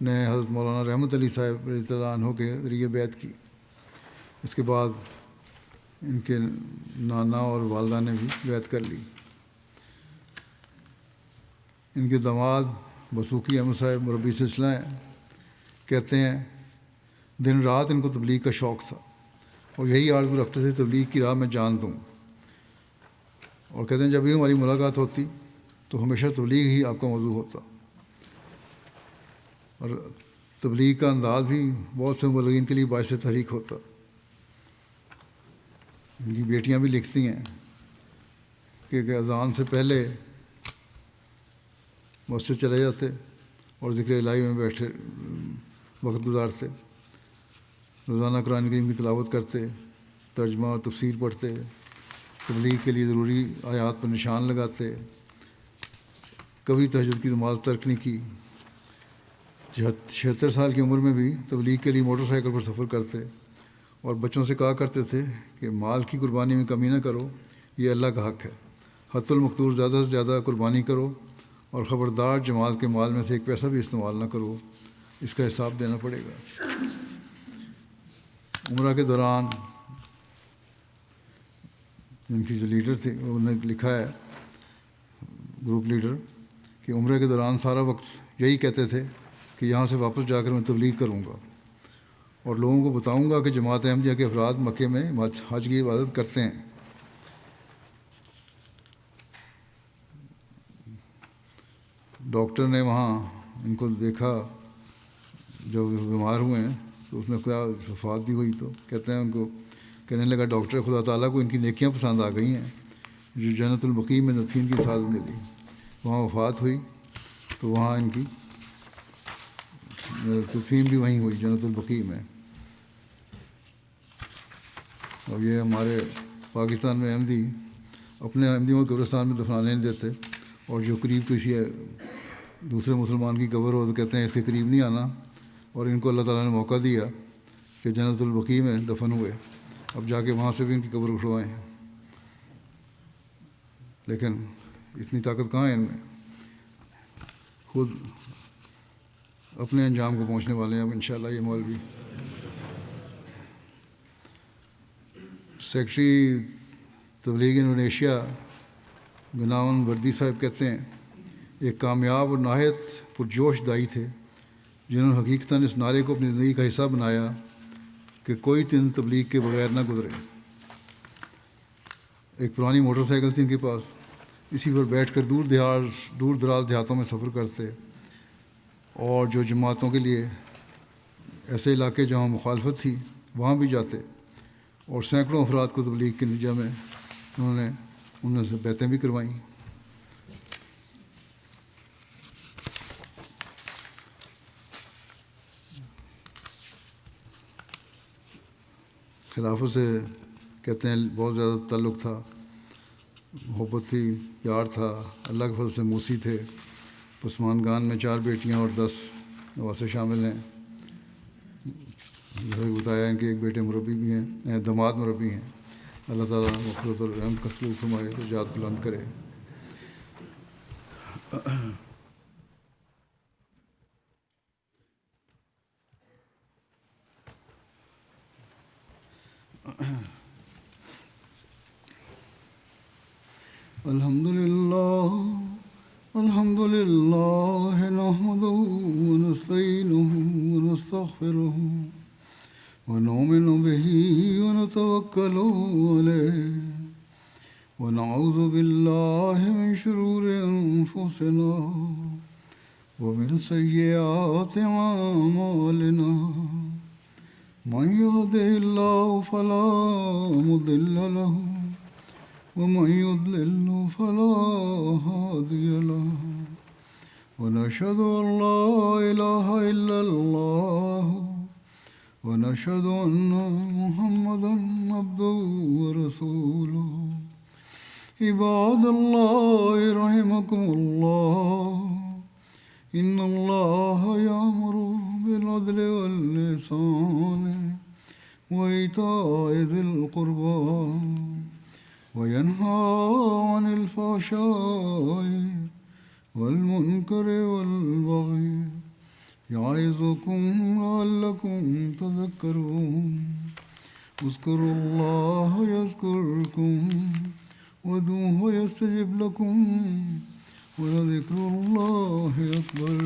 نے حضرت مولانا رحمت علی صاحب رضی اللہ عنہ کے ذریعے بیعت کی۔ اس کے بعد ان کے نانا اور والدہ نے بھی بیعت کر لی۔ ان کے داماد بسوکی احمد صاحب مربی سلسلہ ہیں، کہتے ہیں دن رات ان کو تبلیغ کا شوق تھا اور یہی آرزو رکھتے تھے تبلیغ کی راہ میں جان دوں، اور کہتے ہیں جب بھی ہماری ملاقات ہوتی تو ہمیشہ تبلیغ ہی آپ کا موضوع ہوتا، اور تبلیغ کا انداز بھی بہت سے مبلغین کے لیے باعث تحریک ہوتا۔ ان کی بیٹیاں بھی لکھتی ہیں کہ اذان سے پہلے مسجد چلے جاتے اور ذکر الہی میں بیٹھے وقت گزارتے، روزانہ قرآن کریم کی تلاوت کرتے، ترجمہ اور تفسیر پڑھتے، تبلیغ کے لیے ضروری آیات پر نشان لگاتے، کبھی تہجد کی نماز ترک نہیں کی۔ 76 سال کی عمر میں بھی تبلیغ کے لیے موٹر سائیکل پر سفر کرتے اور بچوں سے کہا کرتے تھے کہ مال کی قربانی میں کمی نہ کرو، یہ اللہ کا حق ہے، حت المقتور زیادہ سے زیادہ قربانی کرو، اور خبردار جماعت کے مال میں سے 1 پیسہ بھی استعمال نہ کرو، اس کا حساب دینا پڑے گا۔ عمرہ کے دوران ان کی جو لیڈر تھے انہوں نے لکھا ہے، گروپ لیڈر، کہ عمرے کے دوران سارا وقت یہی کہتے تھے کہ یہاں سے واپس جا کر میں تبلیغ کروں گا اور لوگوں کو بتاؤں گا کہ جماعت احمدیہ کے افراد مکے میں حج کی عبادت کرتے ہیں۔ ڈاکٹر نے وہاں ان کو دیکھا جب بیمار ہوئے ہیں تو اس نے خدا وفات بھی ہوئی، تو کہتے ہیں ان کو کہنے لگا ڈاکٹر خدا تعالیٰ کو ان کی نیکیاں پسند آ گئی ہیں جو جنت البقیع میں ندفین کی سعادت ملی، وہاں وفات ہوئی تو وہاں ان کی تدفین بھی وہیں ہوئی جنت البقیع میں. اور یہ ہمارے پاکستان میں احمدی اپنے احمدیوں کو قبرستان میں دفنانے نہیں دیتے، اور جو قریب کسی دوسرے مسلمان کی قبر ہو تو کہتے ہیں اس کے قریب نہیں آنا. اور ان کو اللہ تعالیٰ نے موقع دیا کہ جنت البقیع میں دفن ہوئے، اب جا کے وہاں سے بھی ان کی قبر اٹھوائیں. لیکن اتنی طاقت کہاں ہے ان میں، خود اپنے انجام کو پہنچنے والے ہیں اب انشاءاللہ. یہ مولوی سیکرٹری تبلیغ انڈونیشیا گناون وردی صاحب کہتے ہیں ایک کامیاب اور نہایت پرجوش دائی تھے جنہوں نے حقیقتاً اس نعرے کو اپنی زندگی کا حصہ بنایا کہ کوئی دن تبلیغ کے بغیر نہ گزرے. ایک پرانی موٹر سائیکل تھی ان کے پاس، اسی پر بیٹھ کر دور دراز دیہاتوں میں سفر کرتے، اور جو جماعتوں کے لیے ایسے علاقے جہاں مخالفت تھی وہاں بھی جاتے، اور سینکڑوں افراد کو تبلیغ کے نتیجہ میں انہوں نے بیعتیں بھی کروائیں. خلافت سے کہتے ہیں بہت زیادہ تعلق تھا، محبت تھی، پیار تھا. اللہ کے فضل سے موسی تھے. پسمانگان میں 4 بیٹیاں اور 10 نواسے شامل ہیں. جیسے بتایا ان کے ایک بیٹے مربی بھی ہیں، داماد مربی ہیں. اللہ تعالیٰ مغفرت اور رحم کا سلوک فرمائے، درجات بلند کرے. الحمد للہ نحمده ونستعینه ونستغفره ونؤمن به ونتوکل علیہ ونعوذ باللہ من شرور انفسنا ومن سیئات اعمالنا من يهده الله فلا مضل له ومن يضلل فلا هادي له ونشهد أن لا إله إلا الله ونشهد أن محمدا عبده ورسوله. عباد الله رحمكم الله، إن الله يأمر بالعدل والإحسان وإيتاء ذي القربى وينهى عن الفحشاء والمنكر والبغي يعظكم لعلكم تذكرون. اذكروا الله يذكركم وادعوه يستجب لكم ولذكر الله أكبر.